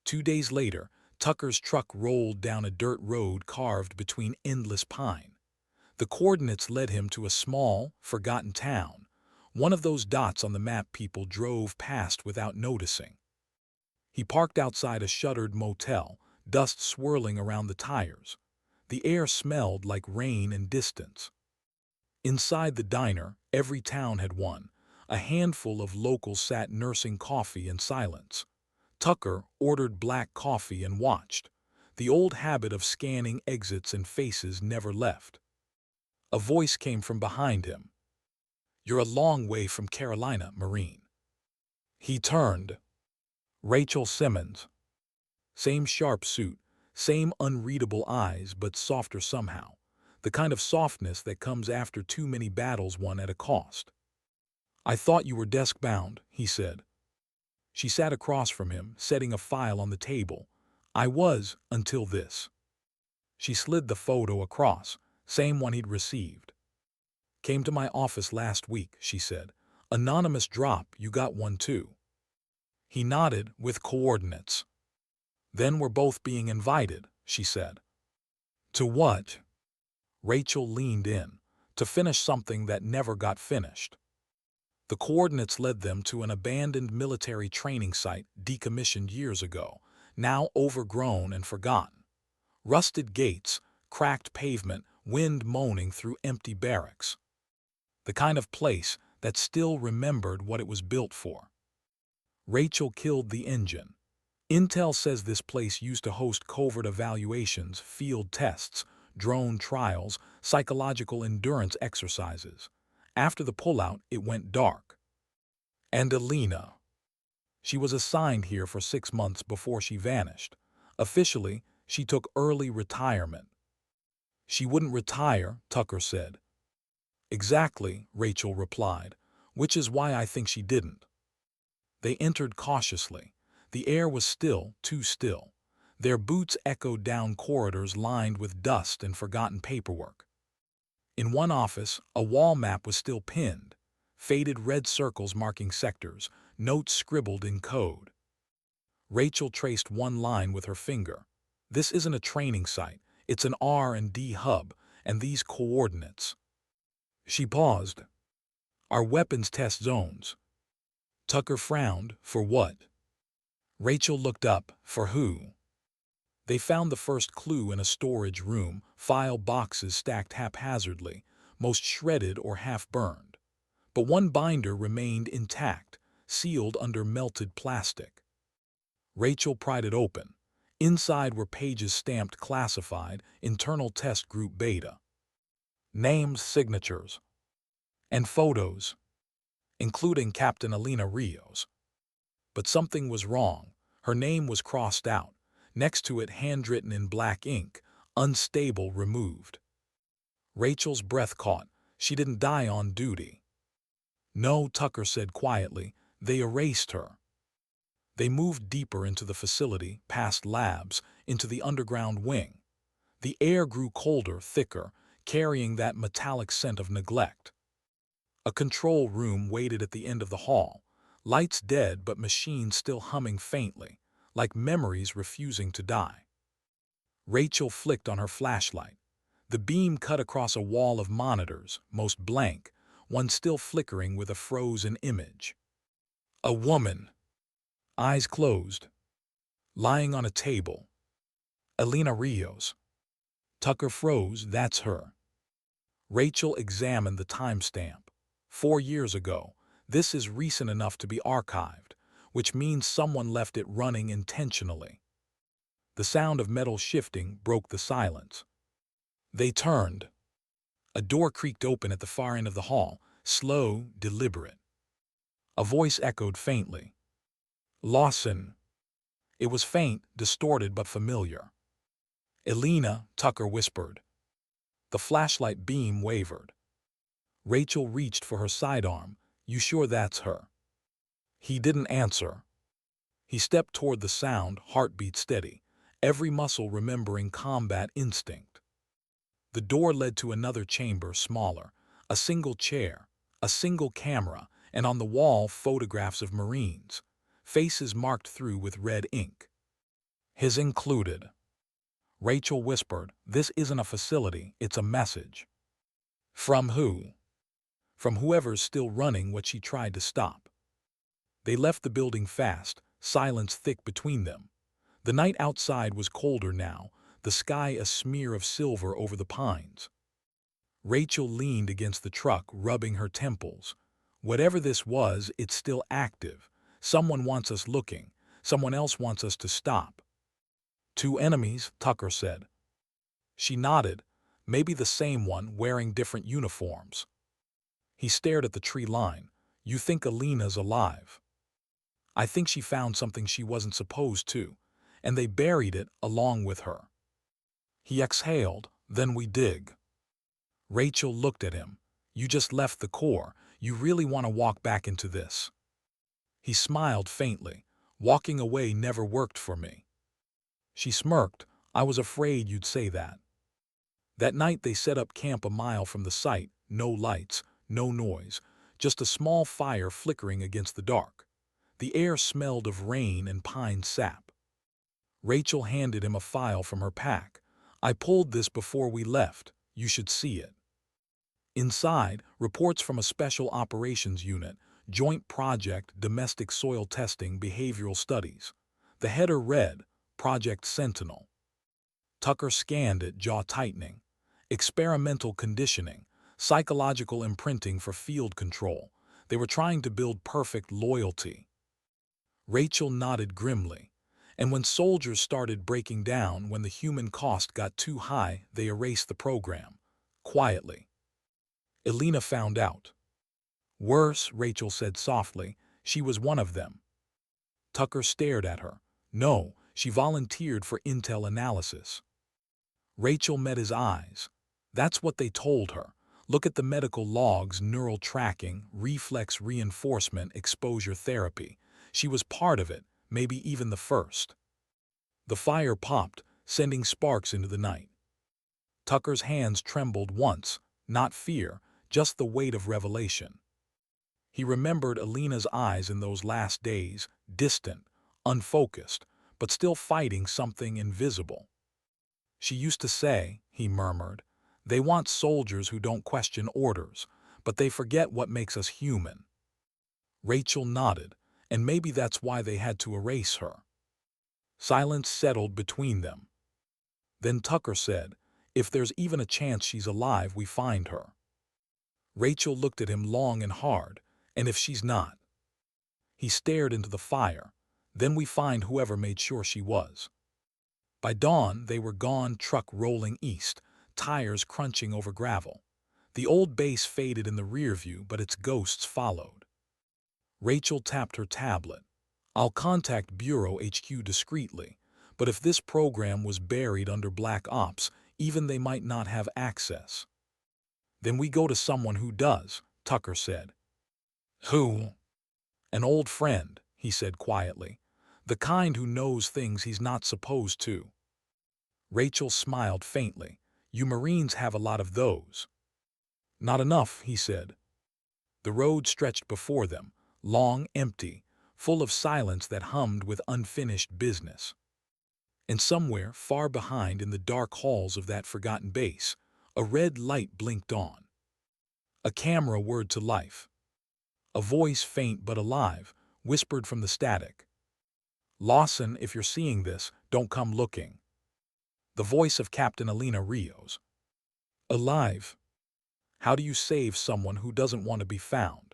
2 days later, Tucker's truck rolled down a dirt road carved between endless pine. The coordinates led him to a small, forgotten town, one of those dots on the map people drove past without noticing. He parked outside a shuttered motel, dust swirling around the tires. The air smelled like rain and distance. Inside the diner, every town had one. A handful of locals sat nursing coffee in silence. Tucker ordered black coffee and watched. The old habit of scanning exits and faces never left. A voice came from behind him. "You're a long way from Carolina, Marine." He turned. Rachel Simmons. Same sharp suit, same unreadable eyes, but softer somehow. The kind of softness that comes after too many battles won at a cost. "I thought you were desk-bound," he said. She sat across from him, setting a file on the table. "I was, until this." She slid the photo across, same one he'd received. "Came to my office last week," she said. "Anonymous drop, you got one too." He nodded, with coordinates. "Then we're both being invited," she said. "To what?" Rachel leaned in. "To finish something that never got finished." The coordinates led them to an abandoned military training site decommissioned years ago, now overgrown and forgotten. Rusted gates, cracked pavement, wind moaning through empty barracks. The kind of place that still remembered what it was built for. Rachel killed the engine. Intel says this place used to host covert evaluations, field tests, drone trials, psychological endurance exercises. After the pullout, it went dark. And Elena. She was assigned here for 6 months before she vanished. Officially, she took early retirement. "She wouldn't retire," Tucker said. "Exactly," Rachel replied, "which is why I think she didn't." They entered cautiously. The air was still, too still. Their boots echoed down corridors lined with dust and forgotten paperwork. In one office, a wall map was still pinned, faded red circles marking sectors, notes scribbled in code. Rachel traced one line with her finger. This isn't a training site, it's an R&D hub, and these coordinates. She paused. Our weapons test zones. Tucker frowned. For what? Rachel looked up. For who? They found the first clue in a storage room, file boxes stacked haphazardly, most shredded or half-burned. But one binder remained intact, sealed under melted plastic. Rachel pried it open. Inside were pages stamped classified, internal test group beta. Names, signatures, and photos, including Captain Elena Rios. But something was wrong. Her name was crossed out. Next to it, handwritten in black ink, unstable, removed. Rachel's breath caught. She didn't die on duty. No, Tucker said quietly. They erased her. They moved deeper into the facility, past labs, into the underground wing. The air grew colder, thicker, carrying that metallic scent of neglect. A control room waited at the end of the hall, lights dead but machines still humming faintly, like memories refusing to die. Rachel flicked on her flashlight. The beam cut across a wall of monitors, most blank, one still flickering with a frozen image. A woman, eyes closed, lying on a table. Elena Rios. Tucker froze. That's her. Rachel examined the timestamp. 4 years ago. This is recent enough to be archived, which means someone left it running intentionally. The sound of metal shifting broke the silence. They turned. A door creaked open at the far end of the hall, slow, deliberate. A voice echoed faintly. Lawson. It was faint, distorted but familiar. Elena, Tucker whispered. The flashlight beam wavered. Rachel reached for her sidearm. You sure that's her? He didn't answer. He stepped toward the sound, heartbeat steady, every muscle remembering combat instinct. The door led to another chamber, smaller, a single chair, a single camera, and on the wall photographs of Marines, faces marked through with red ink. His included. Rachel whispered, this isn't a facility, it's a message. From who? From whoever's still running what she tried to stop. They left the building fast, silence thick between them. The night outside was colder now, the sky a smear of silver over the pines. Rachel leaned against the truck, rubbing her temples. Whatever this was, it's still active. Someone wants us looking. Someone else wants us to stop. 2 enemies, Tucker said. She nodded. Maybe the same one, wearing different uniforms. He stared at the tree line. You think Elena's alive? I think she found something she wasn't supposed to, and they buried it along with her. He exhaled. Then we dig. Rachel looked at him. You just left the Corps. You really want to walk back into this? He smiled faintly. Walking away never worked for me. She smirked. I was afraid you'd say that. That night they set up camp a mile from the site. No lights, no noise, just a small fire flickering against the dark. The air smelled of rain and pine sap. Rachel handed him a file from her pack. I pulled this before we left. You should see it. Inside, reports from a special operations unit, joint project, domestic soil testing, behavioral studies. The header read, Project Sentinel. Tucker scanned it, jaw tightening. Experimental conditioning, psychological imprinting for field control. They were trying to build perfect loyalty. Rachel nodded grimly. And when soldiers started breaking down, when the human cost got too high, they erased the program. Quietly. Elena found out. Worse, Rachel said softly, she was one of them. Tucker stared at her. No, she volunteered for intel analysis. Rachel met his eyes. That's what they told her. Look at the medical logs, neural tracking, reflex reinforcement, exposure therapy. She was part of it, maybe even the first. The fire popped, sending sparks into the night. Tucker's hands trembled once, not fear, just the weight of revelation. He remembered Elena's eyes in those last days, distant, unfocused, but still fighting something invisible. She used to say, he murmured, they want soldiers who don't question orders, but they forget what makes us human. Rachel nodded, and maybe that's why they had to erase her. Silence settled between them. Then Tucker said, if there's even a chance she's alive, we find her. Rachel looked at him long and hard, and if she's not? He stared into the fire. Then we find whoever made sure she was. By dawn, they were gone, truck rolling east, tires crunching over gravel. The old base faded in the rear view, but its ghosts followed. Rachel tapped her tablet. I'll contact Bureau HQ discreetly, but if this program was buried under Black Ops, even they might not have access. Then we go to someone who does, Tucker said. Who? An old friend, he said quietly. The kind who knows things he's not supposed to. Rachel smiled faintly. You Marines have a lot of those. Not enough, he said. The road stretched before them, long, empty, full of silence that hummed with unfinished business. And somewhere, far behind in the dark halls of that forgotten base, a red light blinked on. A camera whirred to life. A voice, faint but alive, whispered from the static. Lawson, if you're seeing this, don't come looking. The voice of Captain Elena Rios. Alive? How do you save someone who doesn't want to be found?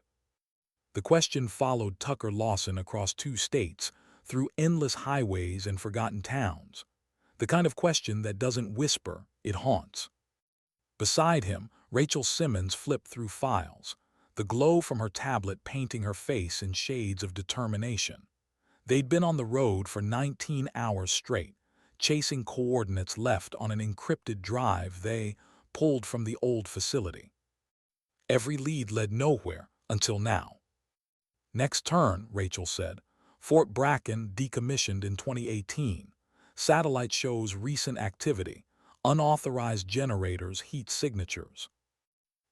The question followed Tucker Lawson across 2 states, through endless highways and forgotten towns. The kind of question that doesn't whisper, it haunts. Beside him, Rachel Simmons flipped through files, the glow from her tablet painting her face in shades of determination. They'd been on the road for 19 hours straight, chasing coordinates left on an encrypted drive they pulled from the old facility. Every lead led nowhere until now. Next turn, Rachel said. Fort Bracken decommissioned in 2018. Satellite shows recent activity. Unauthorized generators, heat signatures.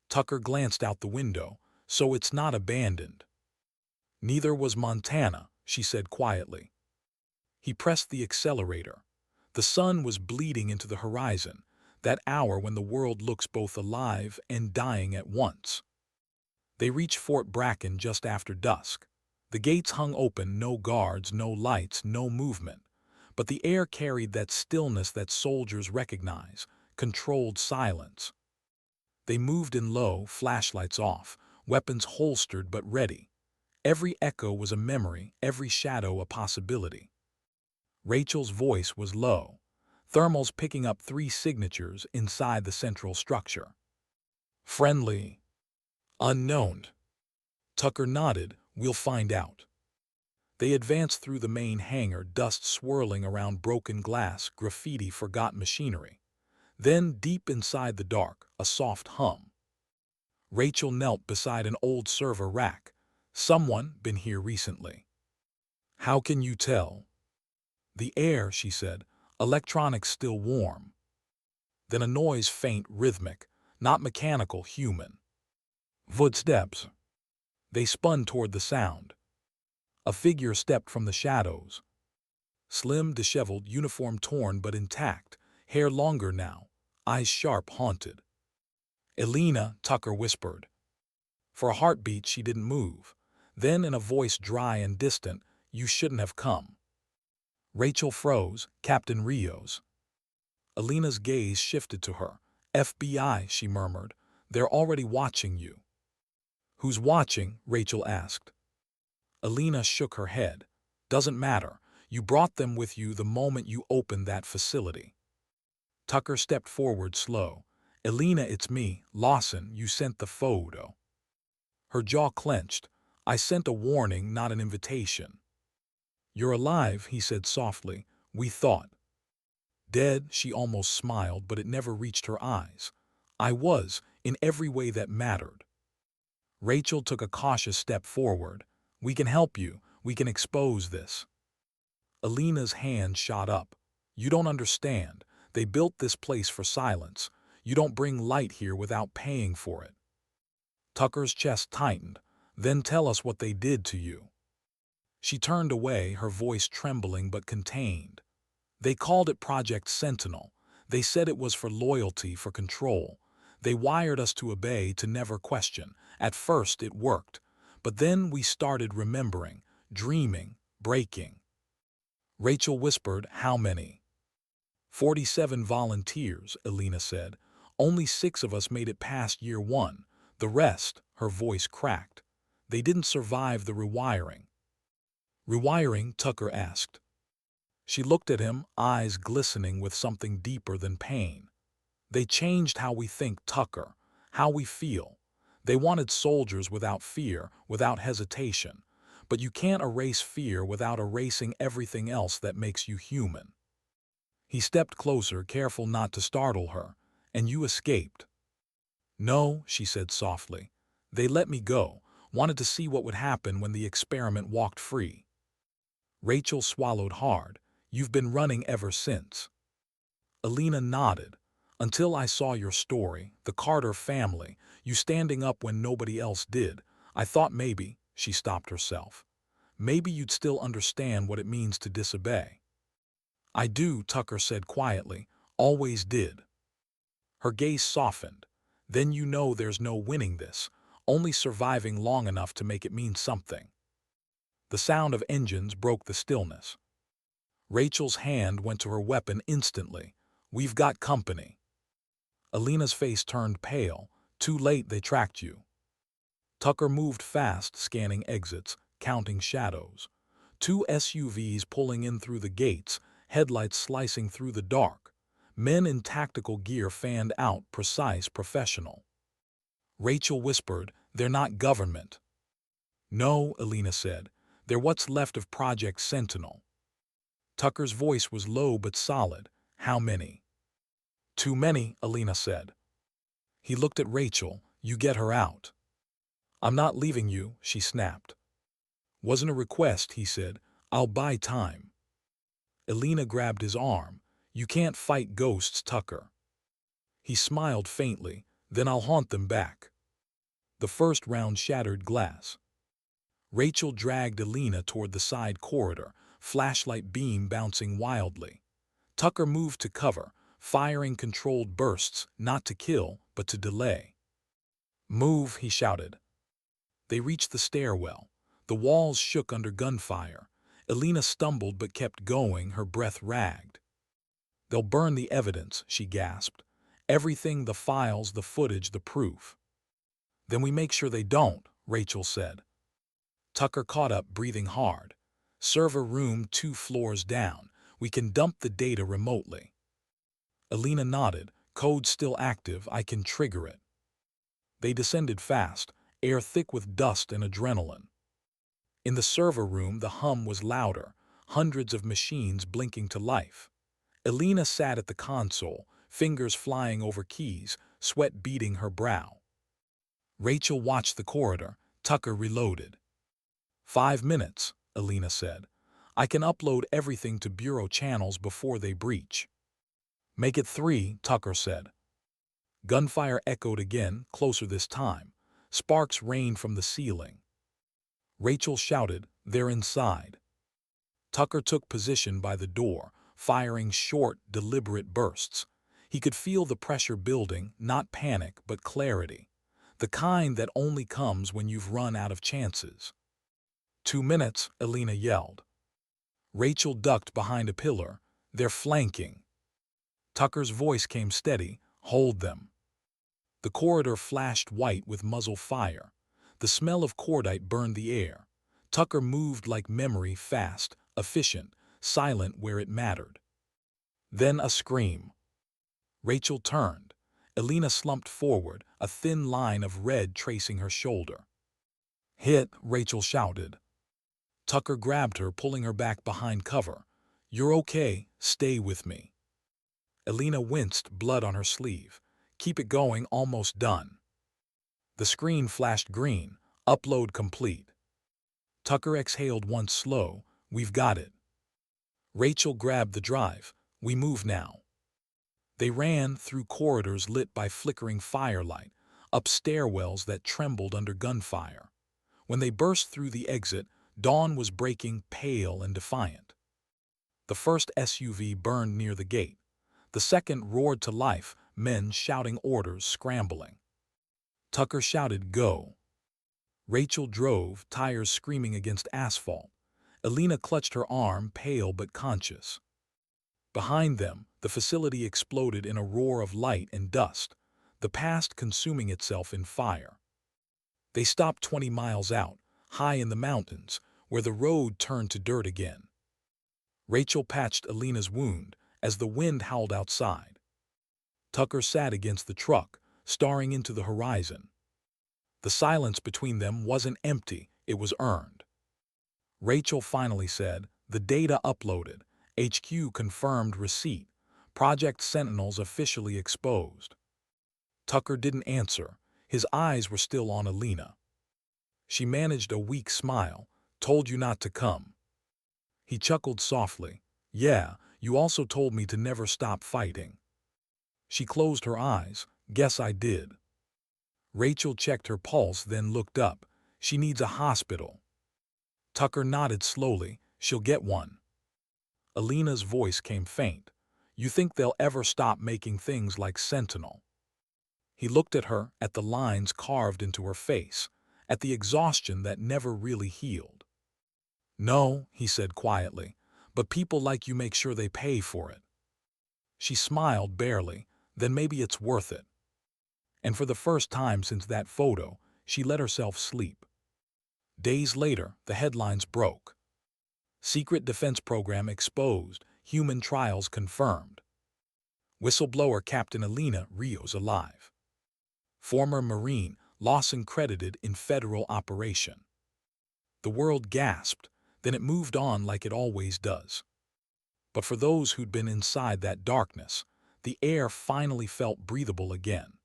Tucker glanced out the window. So it's not abandoned. Neither was Montana, she said quietly. He pressed the accelerator. The sun was bleeding into the horizon, that hour when the world looks both alive and dying at once. They reached Fort Bracken just after dusk. The gates hung open, no guards, no lights, no movement. But the air carried that stillness that soldiers recognize, controlled silence. They moved in low, flashlights off, weapons holstered but ready. Every echo was a memory, every shadow a possibility. Rachel's voice was low, thermals picking up 3 signatures inside the central structure. Friendly. Unknown. Tucker nodded. We'll find out. They advanced through the main hangar, dust swirling around broken glass, graffiti, forgotten machinery. Then, deep inside the dark, a soft hum. Rachel knelt beside an old server rack. Someone been here recently. How can you tell? The air, she said. Electronics still warm. Then a noise, faint, rhythmic, not mechanical, human. Footsteps. They spun toward the sound. A figure stepped from the shadows. Slim, disheveled, uniform torn but intact, hair longer now, eyes sharp, haunted. Elena, Tucker whispered. For a heartbeat, she didn't move. Then, in a voice dry and distant, you shouldn't have come. Rachel froze. Captain Rios. Elena's gaze shifted to her. FBI, she murmured. They're already watching you. Who's watching? Rachel asked. Elena shook her head. Doesn't matter. You brought them with you the moment you opened that facility. Tucker stepped forward slow. Elena, it's me, Lawson. You sent the photo. Her jaw clenched. I sent a warning, not an invitation. You're alive, he said softly. We thought. Dead, she almost smiled, but it never reached her eyes. I was, in every way that mattered. Rachel took a cautious step forward. We can help you. We can expose this. Elena's hand shot up. You don't understand. They built this place for silence. You don't bring light here without paying for it. Tucker's chest tightened. Then tell us what they did to you. She turned away, her voice trembling but contained. They called it Project Sentinel. They said it was for loyalty, for control. They wired us to obey, to never question. At first it worked, but then we started remembering, dreaming, breaking. Rachel whispered, "How many?" 47 volunteers, Elena said. Only 6 of us made it past year 1. The rest, her voice cracked. They didn't survive the rewiring. Rewiring? Tucker asked. She looked at him, eyes glistening with something deeper than pain. They changed how we think, Tucker, how we feel. They wanted soldiers without fear, without hesitation. But you can't erase fear without erasing everything else that makes you human. He stepped closer, careful not to startle her. And you escaped. No, she said softly. They let me go, wanted to see what would happen when the experiment walked free. Rachel swallowed hard. You've been running ever since. Elena nodded. Until I saw your story, the Carter family, you standing up when nobody else did, I thought maybe, she stopped herself, maybe you'd still understand what it means to disobey. I do, Tucker said quietly, always did. Her gaze softened. Then you know there's no winning this, only surviving long enough to make it mean something. The sound of engines broke the stillness. Rachel's hand went to her weapon instantly. We've got company. Elena's face turned pale. Too late, they tracked you. Tucker moved fast, scanning exits, counting shadows. 2 SUVs pulling in through the gates, headlights slicing through the dark. Men in tactical gear fanned out, precise, professional. Rachel whispered, "They're not government." "No," Elena said. "They're what's left of Project Sentinel." Tucker's voice was low but solid. "How many?" "Too many," Elena said. He looked at Rachel. "You get her out." "I'm not leaving you," she snapped. "Wasn't a request," he said. "I'll buy time." Elena grabbed his arm. "You can't fight ghosts, Tucker." He smiled faintly. "Then I'll haunt them back." The first round shattered glass. Rachel dragged Elena toward the side corridor, flashlight beam bouncing wildly. Tucker moved to cover, firing controlled bursts, not to kill, but to delay. "Move," he shouted. They reached the stairwell. The walls shook under gunfire. Elena stumbled but kept going, her breath ragged. "They'll burn the evidence," she gasped. "Everything, the files, the footage, the proof." "Then we make sure they don't," Rachel said. Tucker caught up, breathing hard. "Server room 2 floors down. We can dump the data remotely." Elena nodded. "Code still active, I can trigger it." They descended fast, air thick with dust and adrenaline. In the server room, the hum was louder, hundreds of machines blinking to life. Elena sat at the console, fingers flying over keys, sweat beading her brow. Rachel watched the corridor. Tucker reloaded. 5 minutes, Elena said. "I can upload everything to bureau channels before they breach." "Make it 3, Tucker said. Gunfire echoed again, closer this time. Sparks rained from the ceiling. Rachel shouted, "They're inside." Tucker took position by the door, firing short, deliberate bursts. He could feel the pressure building, not panic, but clarity. The kind that only comes when you've run out of chances. 2 minutes, Elena yelled. Rachel ducked behind a pillar. "They're flanking." Tucker's voice came steady. "Hold them." The corridor flashed white with muzzle fire. The smell of cordite burned the air. Tucker moved like memory, fast, efficient, silent where it mattered. Then a scream. Rachel turned. Elena slumped forward, a thin line of red tracing her shoulder. "Hit," Rachel shouted. Tucker grabbed her, pulling her back behind cover. "You're okay, stay with me." Elena winced, blood on her sleeve. "Keep it going, almost done." The screen flashed green. Upload complete. Tucker exhaled once slow. "We've got it." Rachel grabbed the drive. "We move now." They ran through corridors lit by flickering firelight, up stairwells that trembled under gunfire. When they burst through the exit, dawn was breaking, pale and defiant. The first SUV burned near the gate. The second roared to life, men shouting orders, scrambling. Tucker shouted, "Go!" Rachel drove, tires screaming against asphalt. Elena clutched her arm, pale but conscious. Behind them, the facility exploded in a roar of light and dust, the past consuming itself in fire. They stopped 20 miles out, high in the mountains, where the road turned to dirt again. Rachel patched Elena's wound as the wind howled outside. Tucker sat against the truck, staring into the horizon. The silence between them wasn't empty, it was earned. Rachel finally said, "The data uploaded. HQ confirmed receipt. Project Sentinels officially exposed." Tucker didn't answer. His eyes were still on Elena. She managed a weak smile. "Told you not to come." He chuckled softly. "Yeah, you also told me to never stop fighting." She closed her eyes. "Guess I did." Rachel checked her pulse, then looked up. "She needs a hospital." Tucker nodded slowly. "She'll get one." Elena's voice came faint. "You think they'll ever stop making things like Sentinel?" He looked at her, at the lines carved into her face, at the exhaustion that never really healed. "No," he said quietly, "but people like you make sure they pay for it." She smiled barely. "Then maybe it's worth it." And for the first time since that photo, she let herself sleep. Days later, the headlines broke. Secret defense program exposed, human trials confirmed. Whistleblower Captain Elena Rios alive. Former Marine Lawson credited in federal operation. The world gasped, then it moved on like it always does. But for those who'd been inside that darkness, the air finally felt breathable again.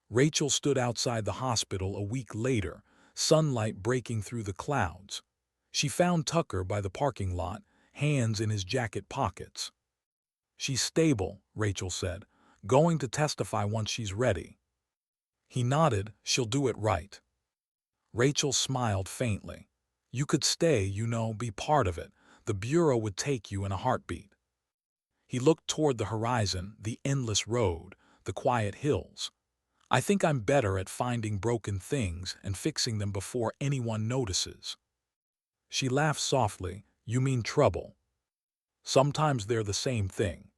Rachel stood outside the hospital a week later, sunlight breaking through the clouds. She found Tucker by the parking lot, hands in his jacket pockets. "She's stable," Rachel said, "going to testify once she's ready." He nodded. "She'll do it right." Rachel smiled faintly. "You could stay, you know, be part of it. The Bureau would take you in a heartbeat." He looked toward the horizon, the endless road, the quiet hills. "I think I'm better at finding broken things and fixing them before anyone notices." She laughed softly. "You mean trouble?" "Sometimes they're the same thing."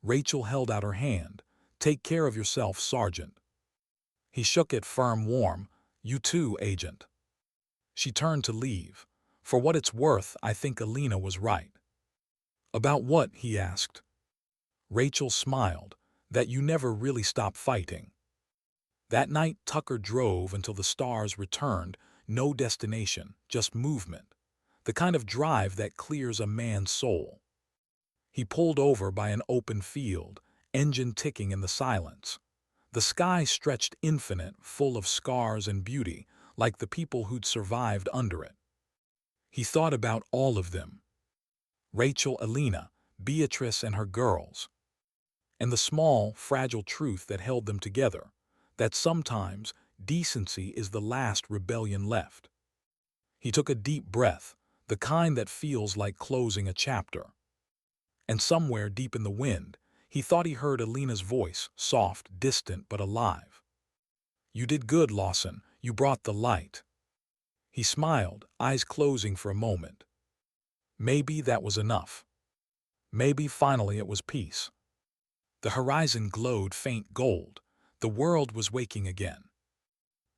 Rachel held out her hand. "Take care of yourself, Sergeant." He shook it firm, warm. "You too, Agent." She turned to leave. "For what it's worth, I think Elena was right." "About what?" he asked. Rachel smiled. "That you never really stop fighting." That night, Tucker drove until the stars returned. No destination, just movement. The kind of drive that clears a man's soul. He pulled over by an open field, engine ticking in the silence. The sky stretched infinite, full of scars and beauty, like the people who'd survived under it. He thought about all of them. Rachel, Elena, Beatrice and her girls. And the small, fragile truth that held them together, that sometimes decency is the last rebellion left. He took a deep breath, the kind that feels like closing a chapter. And somewhere deep in the wind, he thought he heard Elena's voice, soft, distant, but alive. "You did good, Lawson. You brought the light." He smiled, eyes closing for a moment. Maybe that was enough. Maybe finally it was peace. The horizon glowed faint gold. The world was waking again.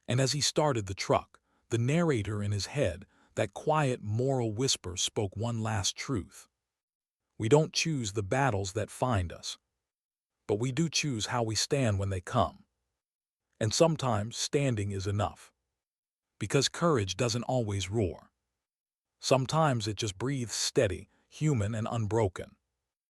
And as he started the truck, the narrator in his head, that quiet moral whisper, spoke one last truth. We don't choose the battles that find us, but we do choose how we stand when they come. And sometimes standing is enough. Because courage doesn't always roar. Sometimes it just breathes steady, human and unbroken.